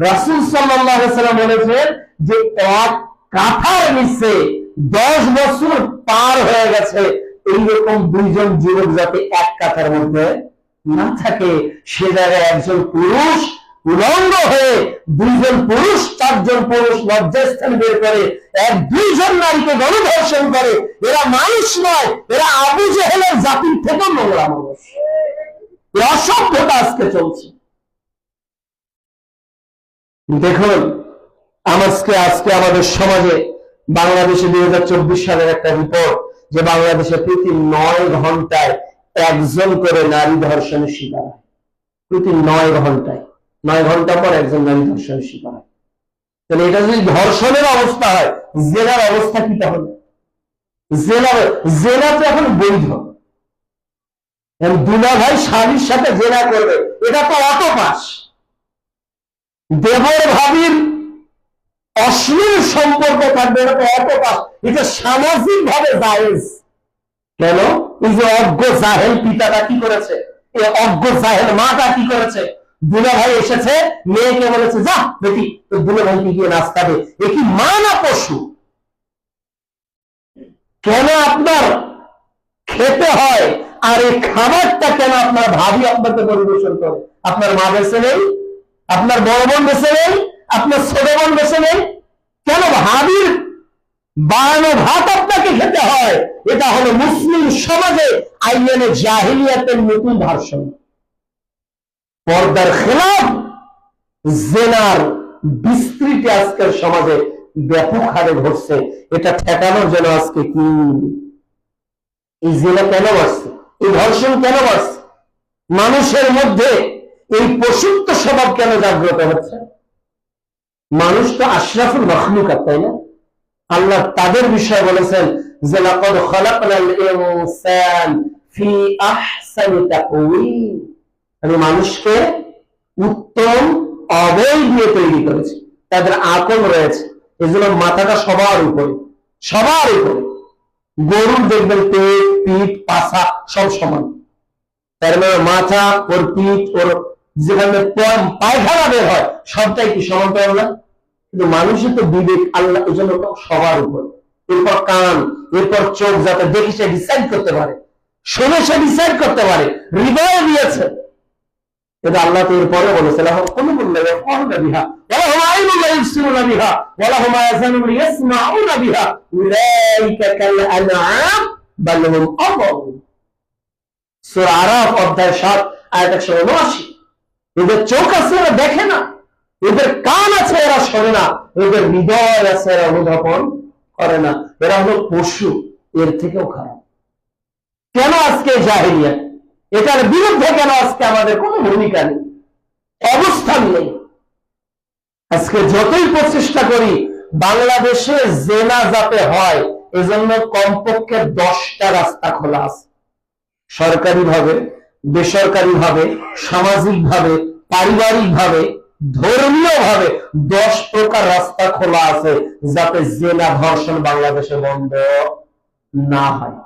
রাসূল সাল্লাল্লাহু আলাইহি ওয়াসাল্লাম বলেছেন যে এক কাঁথার নিচে 10 বছর পার হয়ে গেছে, এইরকম 2 জন যুবক যাতে এক কাঁথার মধ্যে না থাকে, সে জায়গায় একজন পুরুষ উলঙ্গ হয়ে 2 জন পুরুষ, 4 জন পুরুষ লজ্জাস্থান বের করে 1-2 জন নারীকে গণধর্ষণ করে। এরা মানুষ নয়, এরা আবু জেহেলের জাতির থেকে নোংরা মানুষ। এই অসভ্যতা আজকে চলছে। দেখুন আজকে আমাদের সমাজে বাংলাদেশে 2024 সালের একটা রিপোর্ট যে বাংলাদেশে প্রতি 9 ঘন্টায় 1 জন করে নারী ধর্ষণের শিকার হয়। প্রতি 9 ঘন্টায়, 9 ঘন্টা পর 1 জন নারী ধর্ষণের শিকার হয়। তাহলে এটা যদি ধর্ষণের অবস্থা হয়, জেনার অবস্থা কি তাহলে? জেনা তো এখন বৈধ। দুলা ভাই স্বামীর সাথে জেনা করবে, এটা তো অটো পাস। দেবর ভাবির অশ্লীল সম্পর্ক থাকবে, এটা তো অটো পাস। এটা সামাজিক ভাবে জায়েজ। কেন? এই যে অজ্ঞ জাহেল পিতাটা কি করেছে, এই অজ্ঞ জাহেল মাটা কি করেছে? দুলা ভাই এসেছে, মেয়েকে বলেছে যা দেখি তো দুলা ভাইকে গিয়ে নাস্তা দে। এ কি মা না পশু? কেন আপনার খেতে হয়, আর এই খাবারটা কেন আপনার ভাবি আপনাকে পরিবেশন করে? আপনার মা বেঁচে নেই, আপনার বড় বোন বেঁচে নেই, আপনার ছোট বোন বেঁচে নেই, কেন ভাবির বানানো ভাত আপনাকে খেতে হয়? এটা হলো মুসলিম সমাজে আইয়ানে জাহিলিয়াতের নতুন ভার্সন। পর্দার খেলাফ জেনার বিস্তৃতি আজকের সমাজে ব্যাপক হারে ঘটছে। এটা ঠেকানোর জন্য আজকে কি এই জেনা কেন বাড়ছে, এই ধর্ষণ কেন বাড়ছে, মানুষের মধ্যে এই পশুত্ব স্বভাব কেন জাগ্রত হচ্ছে? মানুষ তো আশরাফুল মাখলুকাত, তাই না? আল্লাহ তাদের বিষয়ে বলেছেন যে লাকাদ খালাকনাল ইনসান ফি আহসানি তাকওয়িম, আমি মানুষকে উত্তম অবয়ব দিয়ে তৈরি করেছি, তাদের আকল রয়েছে, এজন্য মাথাটা সবার উপরে, সবার উপরে। গরুর দেখবেন পেট, পিঠ, পাছা সব সমান, তার মানে মাথা, ওর পিঠ, ওর যেখানে পায়খানা বের হয় সবটাই কি সমান্তরাল না? কিন্তু মানুষের তো বিবেক আল্লাহ এই জন্য সবার উপর, এরপর কান, এরপর চোখ, যাতে দেখে সে ডিসাইড করতে পারে, শুনে সে ডিসাইড করতে পারে, হৃদয় দিয়েছে। এটা আল্লাহ তো এরপরে বলেছে সূরা আরাফ অধ্যায় 7 আয়াত 179। এদের চোখ আছে এরা দেখে না, এদের কান আছে এরা শোনে না, এদের হৃদয় আছে এরা অনুধাবন করে না, এরা হলো পশু, এর থেকেও খারাপ। কেন আজকে জাহেলিয়াত? এটার বিরুদ্ধে কেন আজকে আমাদের কোনো ভূমিকা নেই, অবস্থান নেই? আজকে যতই প্রচেষ্টা করি বাংলাদেশে জেনা যাতে হয় এজন্য কমপক্ষে 10টা রাস্তা খোলা আছে, সরকারি ভাবে, বেসরকারি ভাবে, সামাজিক ভাবে, পারিবারিক ভাবে, ধর্মীয় ভাবে 10 প্রকার রাস্তা খোলা আছে যাতে জেনা ধর্ষণ বাংলাদেশে বন্ধ না হয়।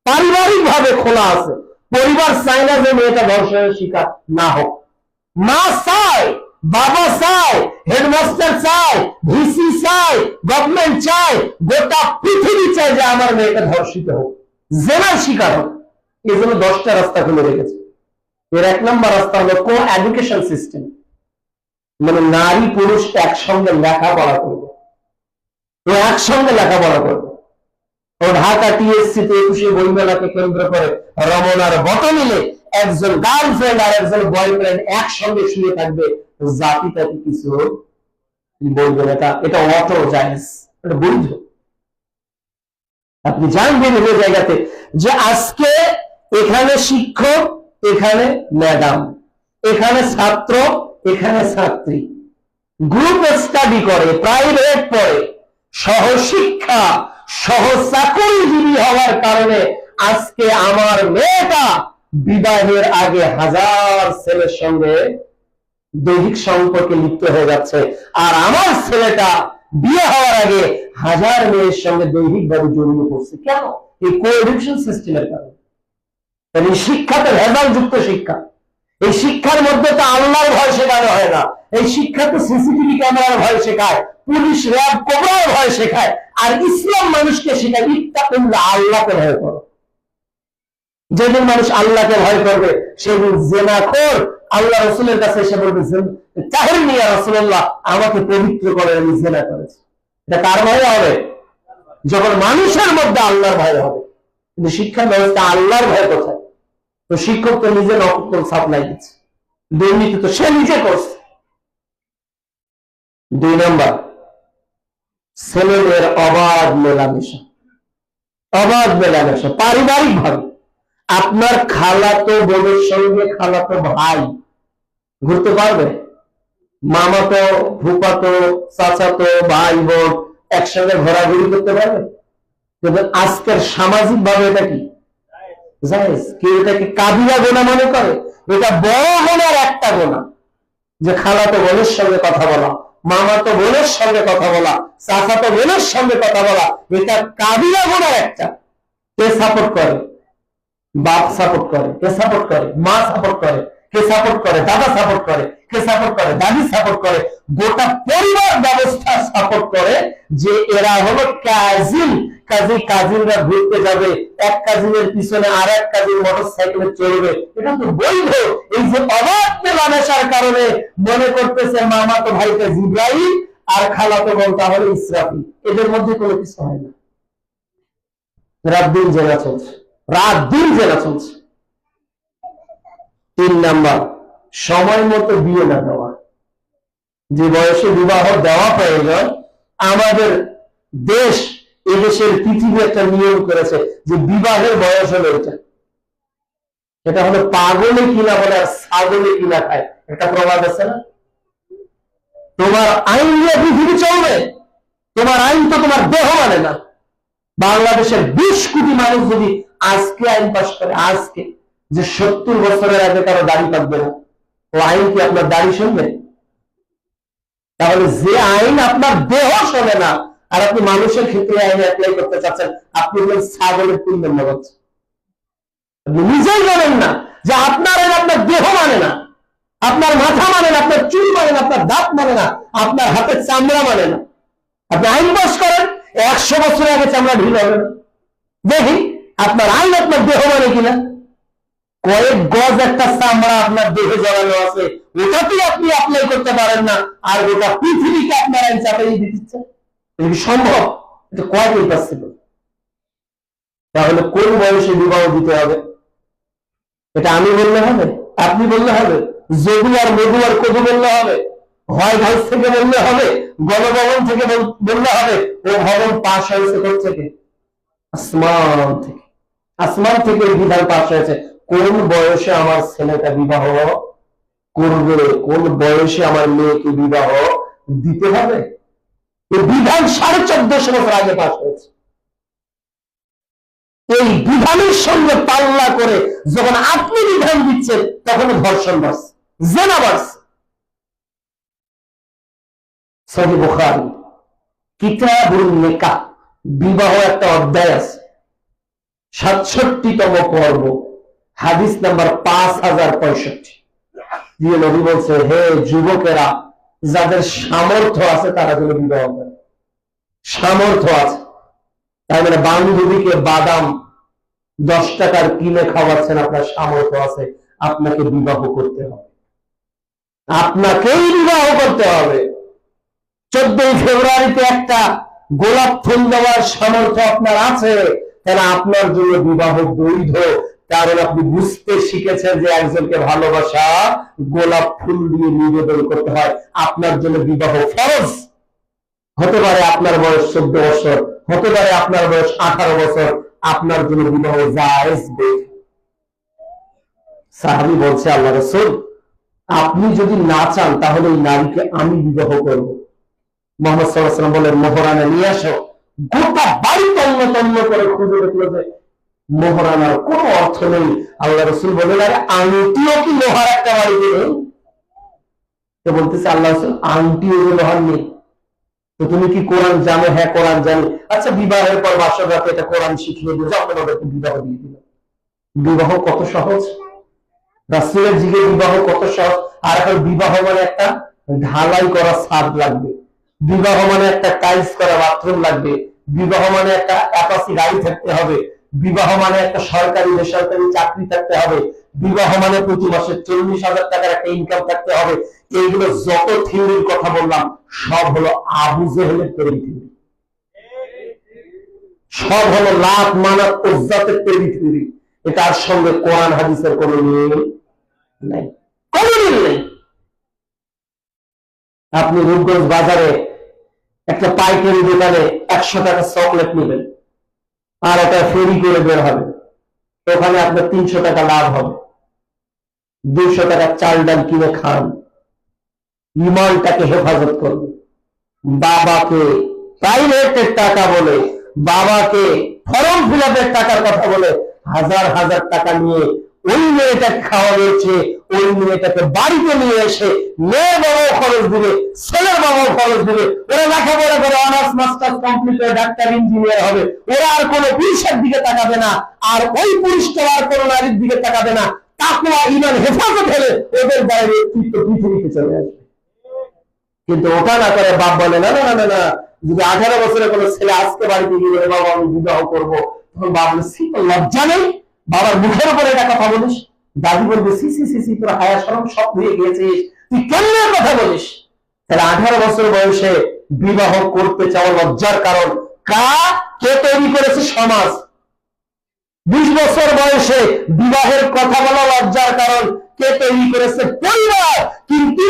পারিবারিক ভাবে খোলা আছে, পরিবার চায় না যে মেয়েটা ধর্ষণের শিকার না হোক। মা চায়, বাবা চায়, হেডমাস্টার চায়, ভিসি চায়, গভর্নমেন্ট চায়, গোটা পৃথিবী চায় যে আমার মেয়েটা ধর্ষিত হোক, জেনার শিকার হোক। এই জন্য 10টা রাস্তা খুলে রেখেছে। এর 1 নম্বর রাস্তা হলো কো এডুকেশন সিস্টেম, মানে নারী পুরুষ একসঙ্গে লেখাপড়া করবে, একসঙ্গে লেখাপড়া করবে। ও ঢাকা টিএসসি তে 21 বইমেলাকে কেন্দ্র করে রমনার বটমিলে একজন গার্লফ্রেন্ড আর একজন বয়ফ্রেন্ড একসঙ্গে শুয়ে থাকবে, জাতি তাতি কিছু বলবে না, এটা অত জায়েজ, এটা বৈধ। আপনি জানবেন এই জায়গাতে যে আজকে এখানে শিক্ষক, এখানে ম্যাডাম, এখানে ছাত্র, এখানে ছাত্রী, গ্রুপ স্টাডি করে, প্রাইভেট পড়ে, সহশিক্ষা, সহচাকরিজীবী হওয়ার কারণে আজকে আমার মেয়েটা বিবাহের আগে 1000 ছেলের সঙ্গে দৈহিক সম্পর্কে লিপ্ত হয়ে যাচ্ছে, আর আমার ছেলেটা বিয়ে হওয়ার আগে 1000 মেয়ের সঙ্গে দৈহিকভাবে জড়িয়ে পড়ছে। কেন? এই কোএডুকেশন সিস্টেমের কারণে। এই শিক্ষাতে ভেজাল যুক্ত শিক্ষা, এই শিক্ষার মধ্যে তো আল্লাহর ভয় শেখানো হয় না, এই শিক্ষা তো সিসিটিভি ক্যামেরার ভয় শেখায়, পুলিশ, র্যাব, কোবরার ভয় শেখায়। আর ইসলাম মানুষকে শেখায় ইত্তাকুল্লাহ, আল্লাহকে ভয় করো। যেদিন মানুষ আল্লাহকে ভয় করবে সেদিন জেনাখোর আল্লাহ রাসূলের কাছে এসে বলবে, তাহিরনি ইয়া রাসূলুল্লাহ, আমাকে পবিত্র করে, আমি জেনা করেছি। এটা কার ভয় হবে? যখন মানুষের মধ্যে আল্লাহর ভয় হবে। কিন্তু শিক্ষা ব্যবস্থা আল্লাহর ভয় কোথায়? তো শিক্ষক তো নিজে নকল সাপ্লাই দিচ্ছে, দুর্নীতি তো সে নিজে করছে। 2 নম্বর, ছেলেদের অবাধ মেলামেশা, অবাধ মেলামেশা পারিবারিক ভাবে। আপনার খালাতো বোনের সঙ্গে খালাতো ভাই ঘুরতে পারবে, মামাতো, ফুফাতো, চাচাতো ভাই বোন একসঙ্গে ঘোরাঘুরি করতে পারবে? কিন্তু আজকের সামাজিক ভাবে এটা কি জায়েজ? কেউ এটাকে কাবিরা গোনা মনে করে। এটা বড় গোনার একটা গোনা, যে খালাতো বোনের সঙ্গে কথা বলা, মামাতো বোনের সঙ্গে কথা বলা, চাচাতো বোনের সঙ্গে কথা বলা, এটা কাবিরা গোনার একটা। কে সাপোর্ট করে? বাপ সাপোর্ট করে, কে সাপোর্ট করে? মা সাপোর্ট করে, কে সাপোর্ট করে? দাদা সাপোর্ট করে, কে সাপোর্ট করে? দাদি সাপোর্ট করে, গোটা পরিবার ব্যবস্থা সাপোর্ট করে যে এরা হলো কাজিন। কাজিনরা ঘুরতে যাবে, এক কাজিনের পিছনে আর এক কাজিন মোটরসাইকেলে চলবে, এটা তো বৈধ। এই যে অবাধ মেলামেশার কারণে মনে করতেছে মামাতো ভাইকে জিব্রাইল আর খালাতো বোন তাহলে ইসরাফিল, এদের মধ্যে কোনো কিছু হয় না। রাত দিন জেনা চলছে, রাত দিন জেনা চলছে। 3 নাম্বার, সময় মতো বিয়ে না দেওয়া। যে বয়সে বিবাহ দেওয়া প্রয়োজন, আমাদের দেশ, এদেশের পৃথিবী একটা নিয়ম করেছে যে বিবাহের বয়স হলো এটা। এটা হলো পাগলে কিনা বলে আর ছাগলে কিনা খায়, একটা প্রবাদ আছে না? তোমার আইন নিয়ে পৃথিবী চলবে, তোমার আইন তো তোমার দেহ মানে না। বাংলাদেশের 20 কোটি মানুষ যদি আজকে আইন পাশ করে, আজকে, যে 70 বছরের আগে কারো দাড়ি পাকবে না, ও আইন কি আপনার দাড়ি শুনবে? তাহলে যে আইন আপনার দেহ শোনে না, আর আপনি মানুষের ক্ষেত্রে আইন অ্যাপ্লাই করতে চাচ্ছেন, আপনি ছাগলের তুলবেন না। আপনি নিজেই জানেন না যে আপনার আইন আপনার দেহ মানে না, আপনার মাথা মানে না, আপনার চুল মানে না, আপনার দাঁত মানে না, আপনার হাতের চামড়া মানে না। আপনি আইন পাস করেন, 100 বছর আগে চামড়া ঢিল হবে না। দেখি আপনার আইন আপনার দেহ মানে কিনা। কয়েক গজ একটা চামড়া আপনার দেহে জড়ানো আছে, ওটাতেই আপনি অ্যাপ্লাই করতে পারেন না, আর গোটা পৃথিবীকে আপনার আইন চাপিয়ে দিচ্ছে। এটা কি সম্ভব? এটা কয়দিন পাচ্ছিল? তাহলে কোন বয়সে বিবাহ দিতে হবে? এটা আমি বললে হবে? আপনি বললে হবে? যদু আর মধু আর কদু বললে হবে? হোয়াইট হাউস থেকে বললে হবে? গণভবন থেকে বললে হবে? ও ভবন পাশ হয়েছে থেকে? আসমান থেকে। আসমান থেকে বিধান পাশ হয়েছে। কোন বয়সে আমার ছেলেটা বিবাহ করবে, কোন বয়সে আমার মেয়েকে বিবাহ দিতে হবে, এই বিধান 1450 বছর আগে পাশ হয়েছে। এই বিধানের সঙ্গে পাল্লা করে যখন আপনি বিধান দিচ্ছেন, তখন ধর্ষণ বাড়ছে, জেনা বাড়ছে। সহিহ বুখারী কিতাবুন নিকাহ, বিবাহ একটা অধ্যায় আছে, 67তম পর্ব, হাদিস নাম্বার 5065। দিয়ে নবী বলছে, হে যুবকেরা, যাদের সামর্থ্য আছে তারা যেন বিবাহ করে। সামর্থ্য আছে, তাই মানে বান্ধবীকে বাদাম 10 টাকার কিনে খাওয়াচ্ছেন, আপনার সামর্থ্য আছে, আপনাকে বিবাহ করতে হবে, আপনাকেই বিবাহ করতে হবে। 14 ফেব্রুয়ারিতে একটা গোলাপ ফুল দেওয়ার সামর্থ্য আপনার আছে, তাহলে আপনার জন্য বিবাহ বৈধ। কারণ আপনি বুঝতে শিখেছেন যে একজনকে ভালোবাসা গোলাপ ফুল দিয়ে নিবেদন করতে হয়। আপনার জন্য বিবাহ ফরজ। হতে পারে আপনার বয়স 14 বছর, হতে পারে আপনার বয়স 18 বছর, আপনার জন্য বিবাহ জায়েজ। সাহাবী বলছে, আল্লাহ রাসূল, আপনি যদি না চান তাহলে এই নারীকে আমি বিবাহ করব। মুহাম্মদ সাল্লাল্লাহু আলাইহি ওয়াসাল্লাম বলেন, মোহরানা নিয়ে আসো। গোটা বাড়ি তন্ন তন্ন করে খুঁজে দেখলো যে মোহরানার কোনো অর্থ নেই। আল্লাহ রাসূল বলেন, আরে আংটিও কি লোহার একটা বাড়িতে নেই? তো বলতেছে আল্লাহ রাসূল, আংটিও যে লোহার নেই, তো তুমি কি কোরআন জানো? হ্যাঁ কোরআন জানি। আচ্ছা, বিবাহের পর বাসর রাতে এটা কোরআন শিখিয়ে দিও, যখন ওদেরকে বিবাহ দিয়ে দিল। বিবাহ কত সহজ! রাসূলের যুগে বিবাহ কত সহজ। আর এখন বিবাহ মানে একটা ঢালাই করা ছাদ লাগবে, বিবাহ মানে একটা টাইলস করা বাথরুম লাগবে, বিবাহ মানে একটা অ্যাপাচি গাড়ি থাকতে হবে, বিবাহ মানে একটা সরকারি বেসরকারি চাকরি থাকতে হবে, বিবাহ মানে প্রতি মাসে 40,000 টাকার একটা ইনকাম থাকতে হবে। এইগুলো যত থিওরির কথা বললাম, সব হলো আবু জেহেলের তৈরি থিওরি, সব হলো লাত মানাত উজ্জাতের তৈরি থিওরি। এটার সঙ্গে কোরআন হাদিসের কোনো মিল নাই, কোনো মিল নেই। আপনি রূপগঞ্জ বাজারে একটা পাইকারি দোকানে 100 টাকা চকলেট নেবেন, আর ওটা ফেরি করে বের হবে, ওখানে আপনার 300 টাকা লাভ হবে। 200 টাকা চাল ডাল কিনে খান, ইমানটাকে হেফাজত করবে। বাবাকে প্রাইভেটের টাকা বলে, বাবাকে ফর্ম ফিল আপের টাকার কথা বলে হাজার হাজার টাকা নিয়ে ওই মেয়েটাকে খাওয়ানোছে, ওই মেয়েটাকে বাড়িতে নিয়ে এসে মেয়ে বাবাও খরচ দিবে, ছেলের বাবাও খরচ দিবে। ওরা লেখাপড়া করে অনার্স মাস্টার্স কমপ্লিট করে ডাক্তার ইঞ্জিনিয়ার হবে। ওরা আর কোনো পুরুষের দিকে তাকাবে না, আর ওই পুরুষটা আর কোনো নারীর দিকে তাকাবে না। তাকওয়া ঈমান হেফাজত হলে ওদের বাইরে পৃথিবীতে চলে আসবে। কিন্তু ওটা না করে বাপ বলে, না না না না, যদি 18 বছরের কোনো ছেলে আজকে বাড়িতে গিয়ে বলে, বাবা আমি বিবাহ করবো, তখন বাবা বলে, সি তোর লজ্জা নেই? বাবার মুখের উপরে এটা কথা বলিস? দাদি বলবে, সি সি সি সি, তোর হায়া শরম সব হয়ে গিয়েছিস, তুই কেমন কথা বলিস? তাহলে 18 বছর বয়সে বিবাহ করতে চাওয়া লজ্জার কারণ কে তৈরি করেছে? সমাজ। 20 বছর বয়সে বিবাহের কথা বলা লজ্জার কারণ কে তৈরি করেছে? পরিবার। কিন্তু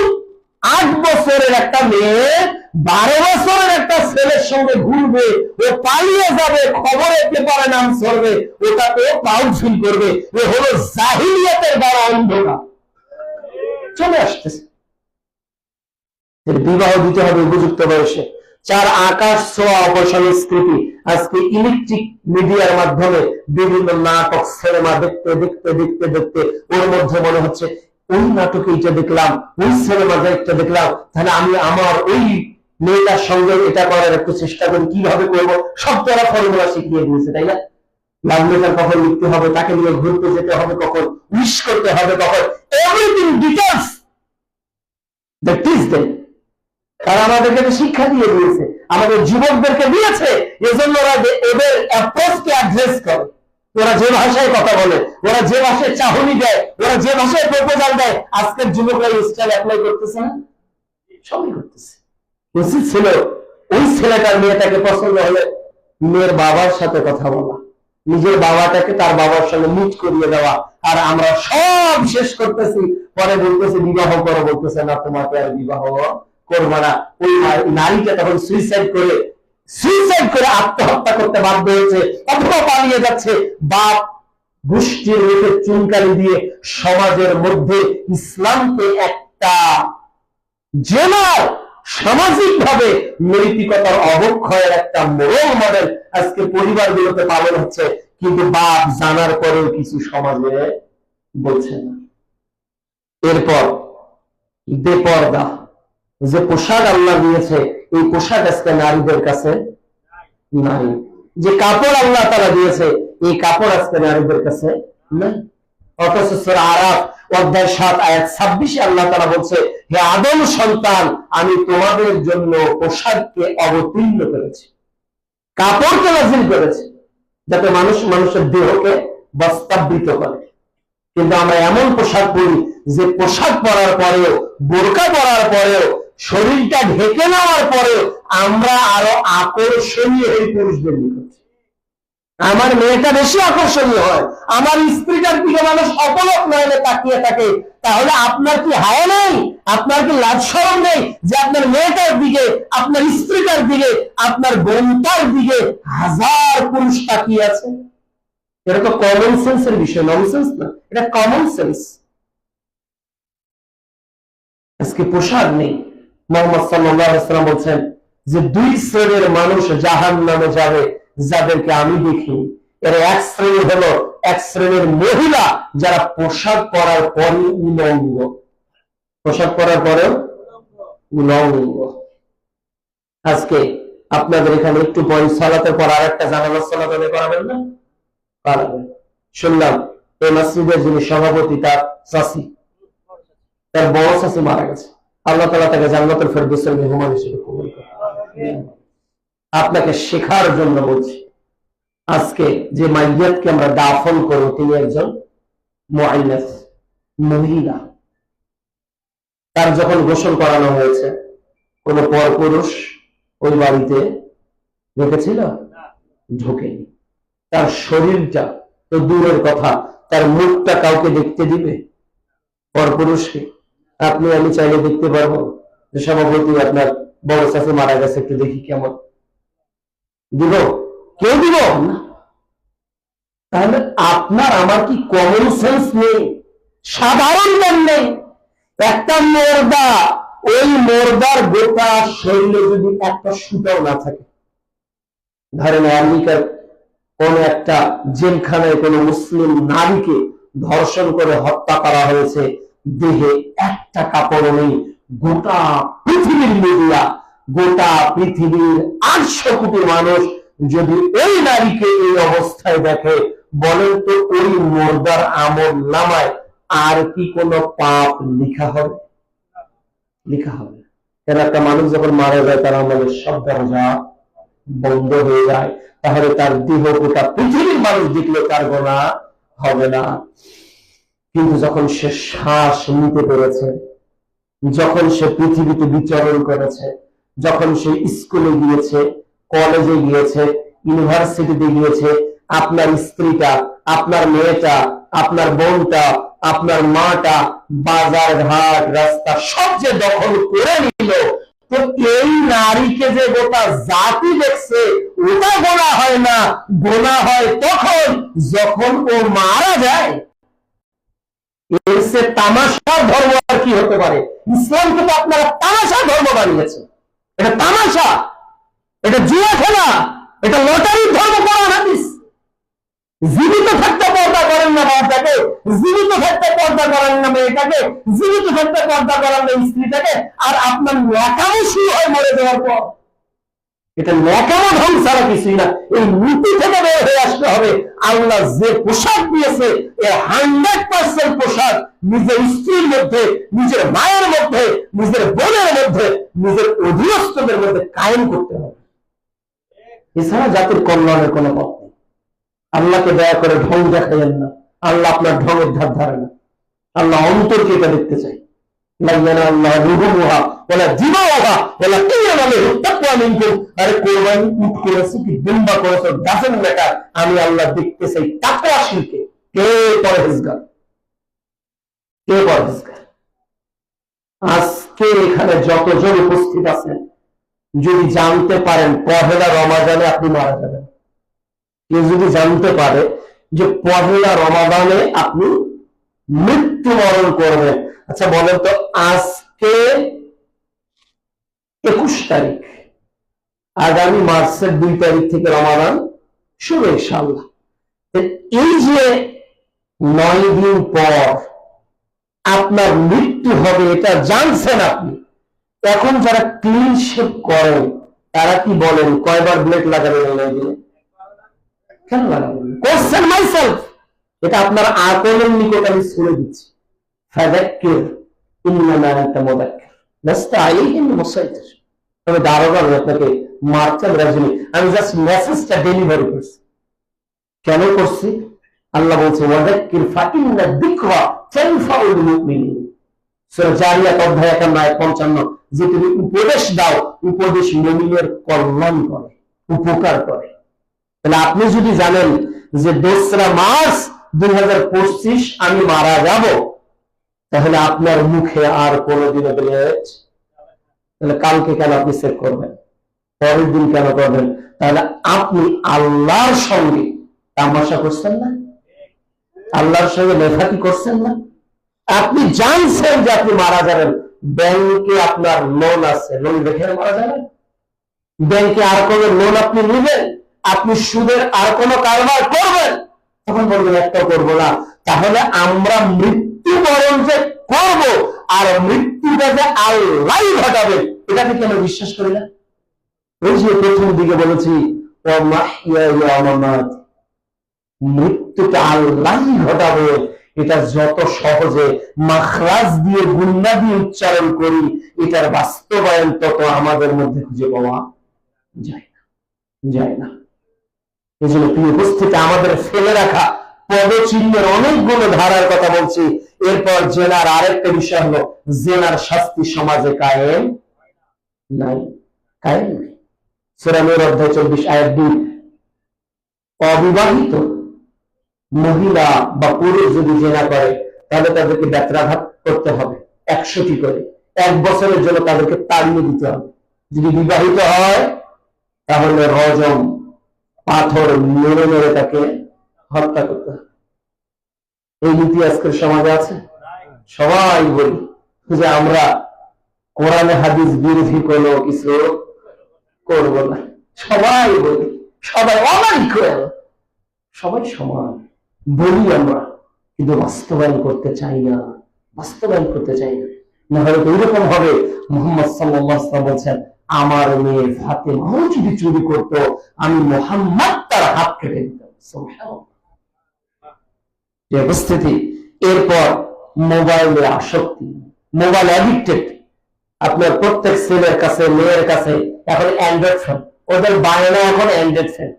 8 বছরের একটা মেয়ে 12 বছরের একটা ছেলের সঙ্গে ঘুরবে, ও পালিয়ে যাবে, খবরের পেপারে নাম ছড়বে, ওটাকে প্রাউড ফিল করবে। এ হলো জাহিলিয়াতের বড় অন্ধকার চলে আসতেছে। বিবাহ দিতে হবে উপযুক্ত বয়সে। 4 আকাশ ছোঁয়া অপসংস্কৃতি আজকে ইলেকট্রিক মিডিয়ার মাধ্যমে বিভিন্ন নাটক সিনেমা দেখতে দেখতে দেখতে দেখতে ওর মধ্যে মনে হচ্ছে ওই নাটকে এটা দেখলাম, ওই সিনেমা একটা দেখলাম, তাহলে আমি আমার ওই মেয়েটার সঙ্গে এটা করার একটু চেষ্টা করি, কিভাবে করবো, সব তারা ফর্মুলা শিখিয়ে দিয়েছে, তাই না? লাভ লেটার কখন লিখতে হবে, তাকে নিয়ে ঘুরতে যেতে হবে কখন, উইশ করতে হবে কখন, everything details the teach them. তারা আমাদেরকে শিক্ষা দিয়ে দিয়েছে, আমাদের যুবকদেরকে দিয়েছে, এজন্য ওরা ওদের অ্যাপ্রোচকে অ্যাড্রেস করে। ওরা যে ভাষায় কথা বলে, ওরা যে ভাষায় চাহনি দেয়, ওরা যে ভাষায় প্রপোজাল দেয়, আজকের যুবকরা স্টাইল অ্যাপ্লাই করতেছে না? সবই করতেছে। উচিত ছিল ওই ছেলেটার মেয়েটাকে পছন্দ হলে মেয়ের বাবার সাথে কথা বলা, নিজের বাবাটাকে তার বাবার সঙ্গে মিট করিয়ে দেওয়া। আর আমরা সব শেষ করতেছি, পরে বলতেছি বিবাহ করো, বলতেছে না তোমাকে আর বিবাহ করবো না। ওই নারীটা তখন সুইসাইড করে আত্মহত্যা করতে বাধ্য হয়েছে, অথবা পালিয়ে যাচ্ছে। বাপ গোষ্ঠীর মুখে চুনকালি দিয়ে সমাজের মধ্যে ইসলামকে একটা জেনার সামাজিক ভাবে নৈতিকতার অবক্ষয়ের একটা রোল মডেল আজকে পরিবারগুলোতে পালন হচ্ছে, কিন্তু বাপ জানার পরেও কিছু সমাজে বলছে না। এরপর বেপরদা, যে পোশাক আল্লাহ দিয়েছে, এই পোশাক আজকে নারীদের কাছে নাই। যে কাপড় আল্লাহ তাআলা দিয়েছে, এই কাপড় আজকে নারীদের কাছে নাই। অথচ সূরা আরাফ অধ্যায় 7 আয়াত 26 আল্লাহ তাআলা বলছে, হে আদম সন্তান, আমি তোমাদের জন্য পোশাককে অবতীর্ণ করেছি, কাপড়কে নাযিল করেছি, যাতে মানুষ মানুষের দেহকে বস্ত্রাবৃত করে। কিন্তু আমরা এমন পোশাক পরি যে পোশাক পরার পরেও, বোরকা পরার পরেও, শরীরটা ঢেকে নেওয়ার পরেও আমরা আরো আকর্ষণীয় এই পুরুষদের নিকট। আমার মেয়েটা বেশি আকর্ষণীয় হয়, আমার স্ত্রীটার দিকে মানুষ অপলক নয়নে তাকিয়ে থাকে, তাহলে আপনার কি হায়া নেই? আপনার কি লাজ শরম নেই যে আপনার মেয়েটার দিকে, আপনার স্ত্রীটার দিকে, আপনার বোনটার দিকে হাজার পুরুষ তাকিয়ে আছে? এটা তো কমন সেন্সের বিষয়, ননসেন্স না, এটা কমন সেন্স। আজকে পোশাক নেই। মুহাম্মদ সাল্লাল্লাহু আলাইহি ওয়াসাল্লাম বলছেন যে 2 শ্রেণীর মানুষ জাহান্নামে যাবে, যাদেরকে আমি দেখি। এর এক শ্রেণী হলো এক শ্রেণীর মহিলা যারা পোশাক পরার পরই উলঙ্গ, পোশাক পরার পরেও উলঙ্গ। আজকে আপনাদের এখানে একটু পরে সালাতের পর আরেকটা জানাজার সালাত আদায় করাবেন না? পারবেন। শুনলাম এই মসজিদের যিনি সভাপতি, তার চাচি, তার বড় চাচি মারা গেছে। আল্লাহ তাআলা তাকে জান্নাতুল ফেরদৌসের মেহমান হিসেবে কবুল করেন। আপনাকে শেখার জন্য বলছি, আজকে যে মাইয়াতকে আমরা দাফন করব, তিনি একজন মুআন্নাস, মহিলা। তার যখন গোসল করানো হয়েছে, কোন পরপুরুষ ওই বাড়িতে ঢুকেছিল? ঢোকেনি। তার শরীরটা তো দূরের কথা, তার মুখটা কাউকে দেখতে দিবে? পরপুরুষকে আপনি আমি চাইলে দেখতে পারবো যে সভাপতি আপনার বড় চাচি মারা গেছে, একটু দেখি কেমন, দিব? কেউ দিব না। তাহলে আপনার আমার কি কমন সেন্স নেই? সাধারণ জ্ঞান নেই? একটা মুর্দা, ওই মুর্দার গোটা শরীরে যদি একটা সুতাও না থাকে, ধরেন আমেরিকার কোন একটা জেলখানায় কোন মুসলিম নারীকে ধর্ষণ করে হত্যা করা হয়েছে, দেহে একটা কাপড় নেই, গোটা পৃথিবীর মিডিয়া, গোটা পৃথিবীর 800 কোটি মানুষ যদি ওই নারীকে এই অবস্থায় দেখে, বলেন তো ওই মুর্দার আমল নামায় আর কি কোনো পাপ লেখা হবে? লেখা হবে। কেন? একটা মানুষ যখন মারা যায়, তার আমাদের সব দরজা বন্ধ হয়ে যায়, তাহলে তার দেহ গোটা পৃথিবীর মানুষ দেখলে তার গোনা হবে না। কিন্তু যখন সে শ্বাস নিতে পেরেছে, যখন সে পৃথিবীতে বিচরণ করেছে, যখন সে স্কুলে গিয়েছে, কলেজে গিয়েছে, ইউনিভার্সিটিতে গিয়েছে, আপনার স্ত্রীটা, আপনার মেয়েটা, আপনার বোনটা, আপনার মাটা, বাজার ঘাট রাস্তা সব যে দখল করে নিল, তো এই নারীকে যে গোটা জাতি দেখছে ওটা গোনা হয় না, গোনা হয় তখন যখন ও মারা যায়। এর সে তামাশার ধর্ম আর কি হতে পারে? ইসলামকে তো আপনারা তামাশার ধর্ম বানিয়েছেন। এটা তামাশা, এটা জুয়া খেলা, এটা লটারির ধর্ম করার হাদিস। জীবিত থাকতে পর্দা করেন না বাবাটাকে, জীবিত থাকতে পর্দা করেন না মেয়েটাকে, জীবিত থাকতে পর্দা করেন না স্ত্রীটাকে, আর আপনার ন্যাকামো শুরু হয় মরে যাওয়ার পর। এটা ন্যাকামো ঢং ছাড়া কিছুই না। এই নীতি থেকে বের হয়ে আসতে হবে। আল্লাহ যে পোশাক দিয়েছে এর 100% পোশাক নিজের স্ত্রীর মধ্যে, নিজের মায়ের মধ্যে, নিজের বোনের মধ্যে, নিজের অধীনস্থদের মধ্যে কায়েম করতে হবে। এছাড়া জাতির কল্যাণের কোনো পথ নেই। আল্লাহকে দয়া করে ঢং দেখাইয়েন না। আল্লাহ আপনার ঢঙের ধার ধারে না। আল্লাহ অন্তরকে এটা দেখতে চাই। আমি আল্লাহ দেখতে চাই তাকওয়াশীলকে। কে পরহেজগার, কে পরহেজগার? আজকে এখানে যতজন উপস্থিত আছেন, যদি জানতে পারেন পহেলা রমাদানে আপনি মারা যাবেন, কেউ যদি জানতে পারে যে পহেলা রমাদানে আপনি মৃত্যুবরণ করবেন, আচ্ছা বলেন তো, আজকে 21 তারিখ, আগামী মার্চের 2 তারিখ থেকে রমাদান শুরু ইনশাআল্লাহ। এই যে 9 দিন পর আপনার মৃত্যু হবে এটা জানছেন আপনি। এখন যারা ক্লিন শেভ করেন তারা কি বলেন কয়বার ব্লেড লাগাবেন? 9 দিনে কেন লাগাবেন? Question myself. এটা আপনার আকলের নিকট আমি ছুড়ে দিচ্ছি। ফাযাক্কির ইন্নামা আনতা মুযাক্কির লাস্তা আলাইহিম বিমুসাইতির। তবে দারোগা আপনাকে মারতে রাজি নেই। আমি জাস্ট মেসেজটা ডেলিভারি করছি। কেন করছি? আল্লাহ বলছে ওয়াযাক্কির ফাইন্না যিকরা তানফাউল মুমিনিন। সূরা জারিয়াত অধ্যায় 55, যে তুমি উপদেশ দাও, উপদেশ মুমিনের কল্যাণ করে, উপকার করে। তাহলে আপনি যদি জানেন যে 2রা মার্চ 2025 আমি মারা যাব, তাহলে আপনার মুখে আর কোনোদিনও ব্লেড, তাহলে কালকে কেন আপনি চেক করবেন? পরের দিন কেন করবেন? তাহলে আপনি আল্লাহর সঙ্গে তামাশা করছেন না, আল্লাহর সঙ্গে লেখাটি করছেন না। আপনি জানছেন যে আপনি মারা যাবেন, ব্যাংকে আপনার লোন আছে, লোন রেখে মারা যাবেন? ব্যাংকে আর কোন লোন আপনি নেবেন? আপনি সুদের আর কোন কারবার করবেন? তখন বলবেন একটা করবো না। তাহলে আমরা মৃত্যুবরণ যে করব আর মৃত্যুটা যে আল্লাহ ঘটাবে, এটাকে কেন বিশ্বাস করি না? ওই যে প্রথম দিকে বলেছি মৃত্যুটা আল্লাহ ঘটাবে, এটা যত সহজে মাখরাজ দিয়ে গুন্না দিয়ে উচ্চারণ করি, এটার বাস্তবায়ন তত আমাদের মধ্যে খুঁজে পাওয়া যায় না। এই জন্য প্রিয় উপস্থিতি, আমাদের ফেলে রাখা পদচিহ্নের অনেকগুলো ধারার কথা বলছি। এরপর জেনার আরেকটা বিষয় হলো, জেনার শাস্তি সমাজে কায়েম নাই, কায়েম নাই। সূরা নূর অধ্যায় 24 আয়াত 2, অবিবাহিত মহিলা বা পুরুষ যদি জেনা করে তাহলে তাদেরকে বেত্রাঘাত করতে হবে 100টি করে। 1 বছরের জন্য তাদেরকে তাড়িয়ে দিতে হবে। যদি বিবাহিত হয় তাহলে রজম, পাথর মেরে মেরে তাকে হত্যা করতে হবে। এই নীতি আজকের সমাজে আছে। সবাই বলি যে আমরা কোরআনে হাদিস বিরোধী কোনো কিছু করব না, সবাই বলি, সবাই অমানিক, সবাই সমান বলি আমরা, কিন্তু বাস্তবায়ন করতে চাই না, বাস্তবায়ন করতে চাই না। না হলে তো এরকম হবে, মুহাম্মদ সাল্লাল্লাহু আলাইহি ওয়াসাল্লাম বলছেন, আমার মেয়ে ফাতেমাও যদি চুরি করতো আমি মুহাম্মদ তার হাত কেটে দিতাম। সুবহানাল্লাহ। যে উপস্থিতি, এরপর মোবাইলে আসক্তি, মোবাইল অ্যাডিক্টেড। আপনার প্রত্যেক ছেলের কাছে, মেয়ের কাছে এখন অ্যান্ড্রয়েড ফোন। ওদের বায়না এখন অ্যান্ড্রয়েড ফোন।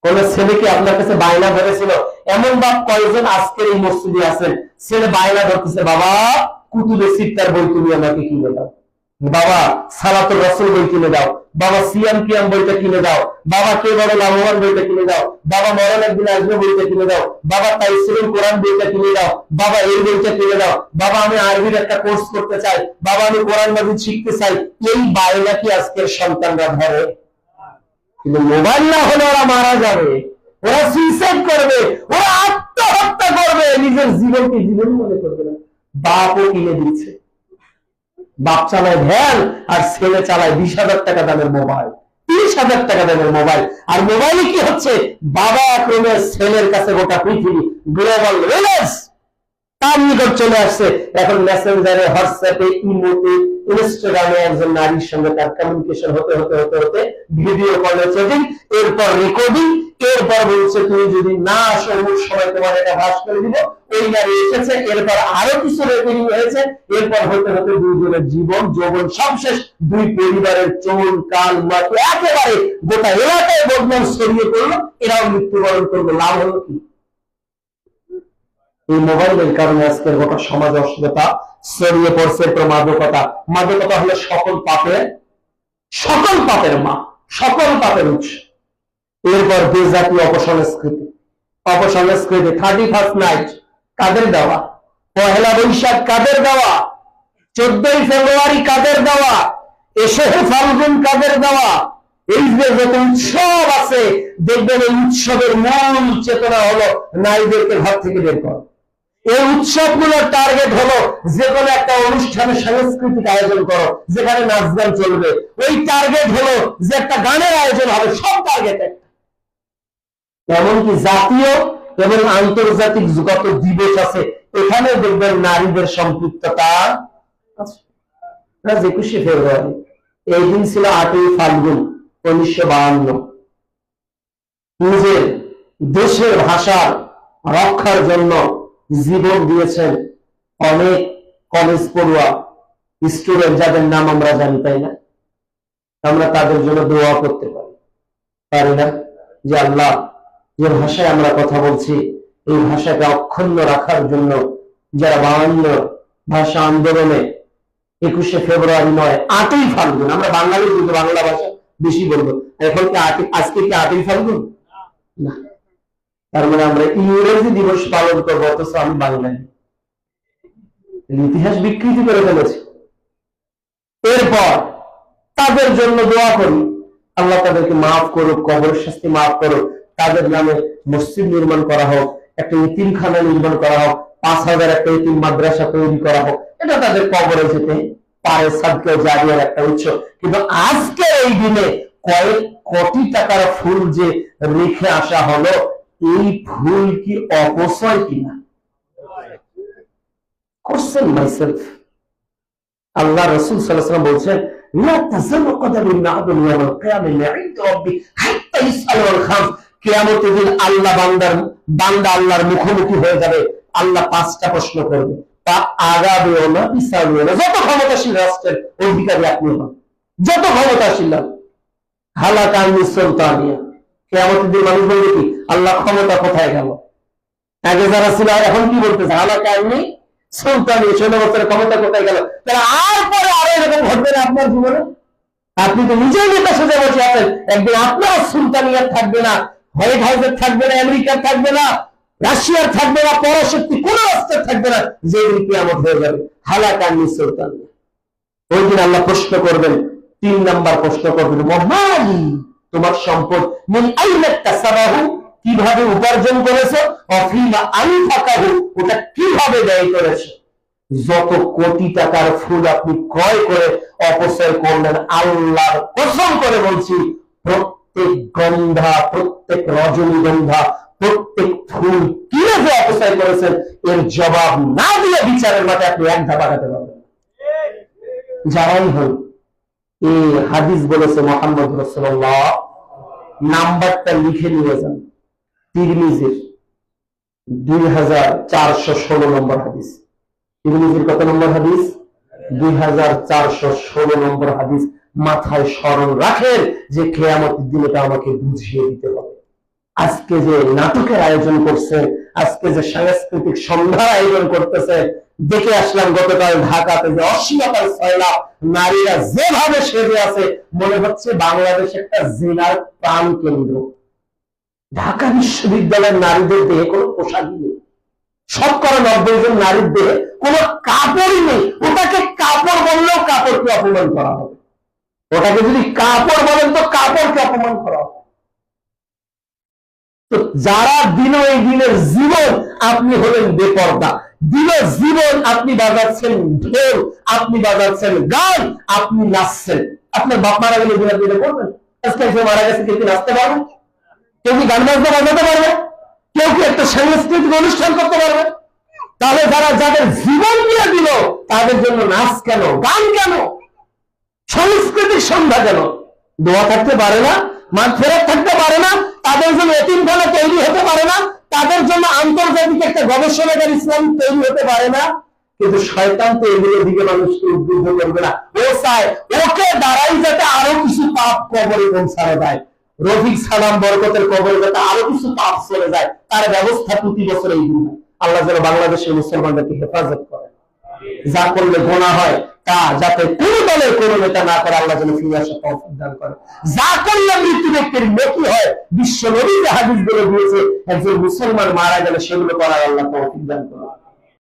কোন ছেলে কি আপনার কাছে বায়না ধরেছিল? এমন বাপ কয়েকজন আজকের এই মসজিদে আছেন, ছেলে বায়না ধরতেছে, বাবা কুতুবে সিত্তার বই তুমি আমাকে কিনে দাও। বাবা সালাতুর রাসূল বই কিনে দাও, বাবা সিয়াম কিয়াম বইটা কিনে দাও, বাবা কে বড় লাভবান বইটা কিনে দাও, বাবা মরণ একদিন আসবে বইটা কিনে দাও, বাবা তাইসিরুল কোরআন বইটা কিনে দাও, বাবা এই বইটা কিনে দাও, বাবা আমি আরবির একটা কোর্স করতে চাই, বাবা আমি কোরআন মাজিদ শিখতে চাই। এই বায়না কি আজকের সন্তানরা ধরে? কিন্তু মোবাইল না হলে ওরা মারা যাবে, ওরা সুইসাইড করবে, ওরা আত্মহত্যা করবে, নিজের জীবনকে জীবন মনে করবে না। বাপও কিনে দিচ্ছে, বাপ চালায় ভ্যান আর ছেলে চালায় 20,000 টাকা দামের মোবাইল, 30,000 টাকা দামের মোবাইল। আর মোবাইলে কি হচ্ছে, বাবা ক্রমে ছেলের কাছে গোটা পৃথিবী, গ্লোবাল ভিলেজ তার নিকট চলে আসছে। এখন মেসেঞ্জারে, হোয়াটসঅ্যাপে, ইমোতে, ইনস্টাগ্রামে একজন নারীর সঙ্গে তার কমিউনিকেশন হতে হতে হতে হতে ভিডিও কলে চ্যাটিং, এরপর রেকর্ডিং, এরপর বলছে তুমি যদি না আসো ওই সময় তোমার এটা ভাস করে দিব, ওই নারী এসেছে, এরপর আরো কিছু রেকর্ডিং হয়েছে, এরপর হতে হতে দুইজনের জীবন যৌবন সব শেষ, দুই পরিবারের চুল কাল মাটি একেবারে গোটা এলাকায় বদনাম ছড়িয়ে পড়লো, এরাও মৃত্যুবরণ করলো। লাভ হলো কি? এই মোবাইলের কারণে আজকের গোটা সমাজ অশ্লীলতা ছড়িয়ে পড়ছে, মাদকতা। মাদকতা হলো সকল পাপের মা, সকল পাপের উৎস। এরপর বেজাতীয় অপসংস্কৃতি, 31st নাইট কাদের দেওয়া, পহেলা বৈশাখ কাদের দেওয়া, 14ই ফেব্রুয়ারি কাদের দেওয়া, এসে ফাল্গুন কাদের দেওয়া, এই যে যত উৎসব আছে দেখবেন এই উৎসবের মূল চেতনা হলো নারীদেরকে ঘর থেকে বের করা। এই উৎসবগুলোর টার্গেট হলো যে কোনো একটা অনুষ্ঠানে সাংস্কৃতিক আয়োজন করো যেখানে নাচ গান চলবে, ওই টার্গেট হলো যে একটা গানের আয়োজন হবে, সব টার্গেট একটা। এমনকি জাতীয় এবং আন্তর্জাতিক যত দিবস আছে এখানে দেখবেন নারীদের সম্পৃক্ততা আছে। 21শে ফেব্রুয়ারি, এই দিন ছিল 8ই ফাল্গুন 1952। নিজের দেশের ভাষার রক্ষার জন্য জীবন দিয়েছেন অনেক কলেজ পড়ুয়া স্টুডেন্ট, যাদের নাম আমরা জানি, তাই না? আমরা তাদের জন্য দোয়া করতে পারি না? যে আল্লাহ, যে ভাষায় আমরা কথা বলছি এই ভাষাকে অক্ষুণ্ণ রাখার জন্য যারা 52 ভাষা আন্দোলনে 21শে ফেব্রুয়ারি নয় 8ই ফাল্গুন, আমরা বাঙালি কিন্তু বাংলা ভাষা বেশি বলবো, এখন কি আজকে কি 8ই ফাল্গুন না? তার মানে আমরা ইংরেজি দিবস পালন করবো, অথচ আমি বাঙালি। ইতিহাস বিকৃতি করে ফেলেছি। এরপর তাদের জন্য দোয়া করি, আল্লাহ তাদেরকে মাফ করুক, কবরের শাস্তি মাফ করুক, তাদের নামে মসজিদ নির্মাণ করা হোক, একটা ইতিমখানা নির্মাণ করা হোক, 5,000 একটা ইতিম মাদ্রাসা তৈরি করা হোক, এটা তাদের কবরে যেতে পারে সাদকা জারিয়ার একটা উৎস। কিন্তু আজকে এই দিনে কয়েক কোটি টাকার ফুল যে রেখে আসা হলো, এই ফুল কি অপচয় কিনা? Question myself. আল্লাহ রাসূল সাল্লাল্লাহু আলাইহি ওয়াসাল্লাম বলছেন, লা তাযালু কদামু আবদুন ইয়াওমাল কিয়ামাতি ইনদা রাব্বি হাত্তা ইসআলুল খামস। কিয়ামতের দিন বান্দা আল্লাহর মুখোমুখি হয়ে যাবে, আল্লাহ 5টা প্রশ্ন করবে। তা আগাবেও না, পিছাবেও না। যত ক্ষমতাশীল রাষ্ট্রের অধিকারী আপনি হন, যত ক্ষমতাশীল হালাকানি সুলতানিয়া, কিয়ামতের দিন মানুষ বলবে কি, আল্লাহ ক্ষমতা কোথায় গেল? আগে যারা ছিল এখন কি বলতেছে, হালাকানি সুলতানি, 16 বছরের ক্ষমতা কোথায় গেল? তাহলে আর পরে আরো এরকম ঘটবে না আপনার জীবনে? আপনি তো নিজেই নেতা সেজে বসে আছেন, একদিন আপনার সুলতানিয়ার থাকবে না, হোয়াইট হাউসের থাকবে না, আমেরিকার থাকবে না, রাশিয়ার থাকবে না, পরাশক্তি কোন রাষ্ট্রের থাকবে না, যেদিন কিয়ামত হয়ে যাবে। হালাকানি সুলতানিয়া, ওই দিন আল্লাহ প্রশ্ন করবেন, 3 নাম্বার প্রশ্ন করবেন, মালি, তোমার সম্পদ, মিন আইনা তাসাবাহু, কিভাবে উপার্জন করেছো, অফিমা আনফাকাহু, ওটা কিভাবে ব্যয় করেছো। যত কোটি টাকার ফুল আপনি ক্রয় করে অপচয় করলেন, আল্লাহর কসম করে বলছি, প্রত্যেক গন্ধা, প্রত্যেক রজনীগন্ধা, প্রত্যেক ফুল কিভাবে অপচয় করেছেন, এর জবাব না দিয়ে বিচারের মাঠে আপনি এক ধাপ আগাতে পারবেন। যারাই হন, এই হাদিস বলেছে মুহাম্মদ রাসূলুল্লাহ, নাম্বারটা লিখে নিয়ে যান, তিরমিজির 2416 নম্বর হাদিস। তিরমিজির কত নম্বর হাদিস? 2416 নম্বর হাদিস। মাথায় স্মরণ রাখেন যে কিয়ামতের দিন এটা আমাকে বুঝিয়ে দিতে হবে। আজকে যে নাটকের আয়োজন করছে, আজকে যে সাংস্কৃতিক সন্ধ্যার আয়োজন করতেছে, দেখে আসলাম গতকাল ঢাকাতে যে অশ্লীলতার সয়লা, নারীরা যেভাবে সেজে আছে মনে হচ্ছে বাংলাদেশ একটা জেলার প্রাণ কেন্দ্র। ঢাকা বিশ্ববিদ্যালয়ের নারীদের দেহে কোনো পোশাকই নেই, 90% জন নারীর দেহে কোনো কাপড়ই নেই। ওটাকে কাপড় বললেও কাপড়কে অপমান করা হবে, ওটাকে যদি কাপড় বলেন তো কাপড়কে অপমান করা হবে। তো যারা দিন এই দিনের জীবন আপনি হলেন বেপর্দা, দিন জীবন আপনি বাজাচ্ছেন ঢোল, আপনি বাজাচ্ছেন গান, আপনি নাচছেন। আপনার বাপ মারা গেলে দিনের দিনে করবেন? আজকে মারা গেছে, কেউ কি নাচতে পারবে? কেউ কি গান বাজনা বাজাতে পারবে? কেউ কি একটা সাংস্কৃতিক অনুষ্ঠান করতে পারবে? তাহলে যারা যাদের জীবন দিয়ে দিল তাদের জন্য নাচ কেন, গান কেন, সাংস্কৃতিক সন্ধ্যা কেন? দোয়া থাকতে পারে না, মাগফিরাত থাকতে পারে না, তাদের জন্য এতিমখানা তৈরি হতে পারে না, তাদের জন্য আন্তর্জাতিক একটা গবেষণাগার ইসলাম তৈরি হতে পারে না। কিন্তু শয়তান তো এগুলোর দিকে মানুষকে উদ্বুদ্ধ করবে না। ও চায় ওকে দ্বারাই যাতে আরো কিছু পাপ কবরে পৌঁছানো যায়, রফিক সালাম বরকতের কবরে যাতে আরো কিছু পাপ চলে যায়, তার ব্যবস্থা প্রতি বছর এই দিন। আল্লাহ যেন বাংলাদেশের মুসলমানদেরকে হেফাজত করে। যা করলে গোনা হয় তা যাতে কোন দলের কোন নেতা না করে, আল্লাহ যেন ফিরে আসা তৌফিক দান করে। যা করলে মৃত্যু ব্যক্তির নেকি হয়, বিশ্ব নবী যে হাদিসগুলো দিয়েছে একজন মুসলমান মারা গেলে সেগুলো করার আল্লাহ তৌফিক দান করে।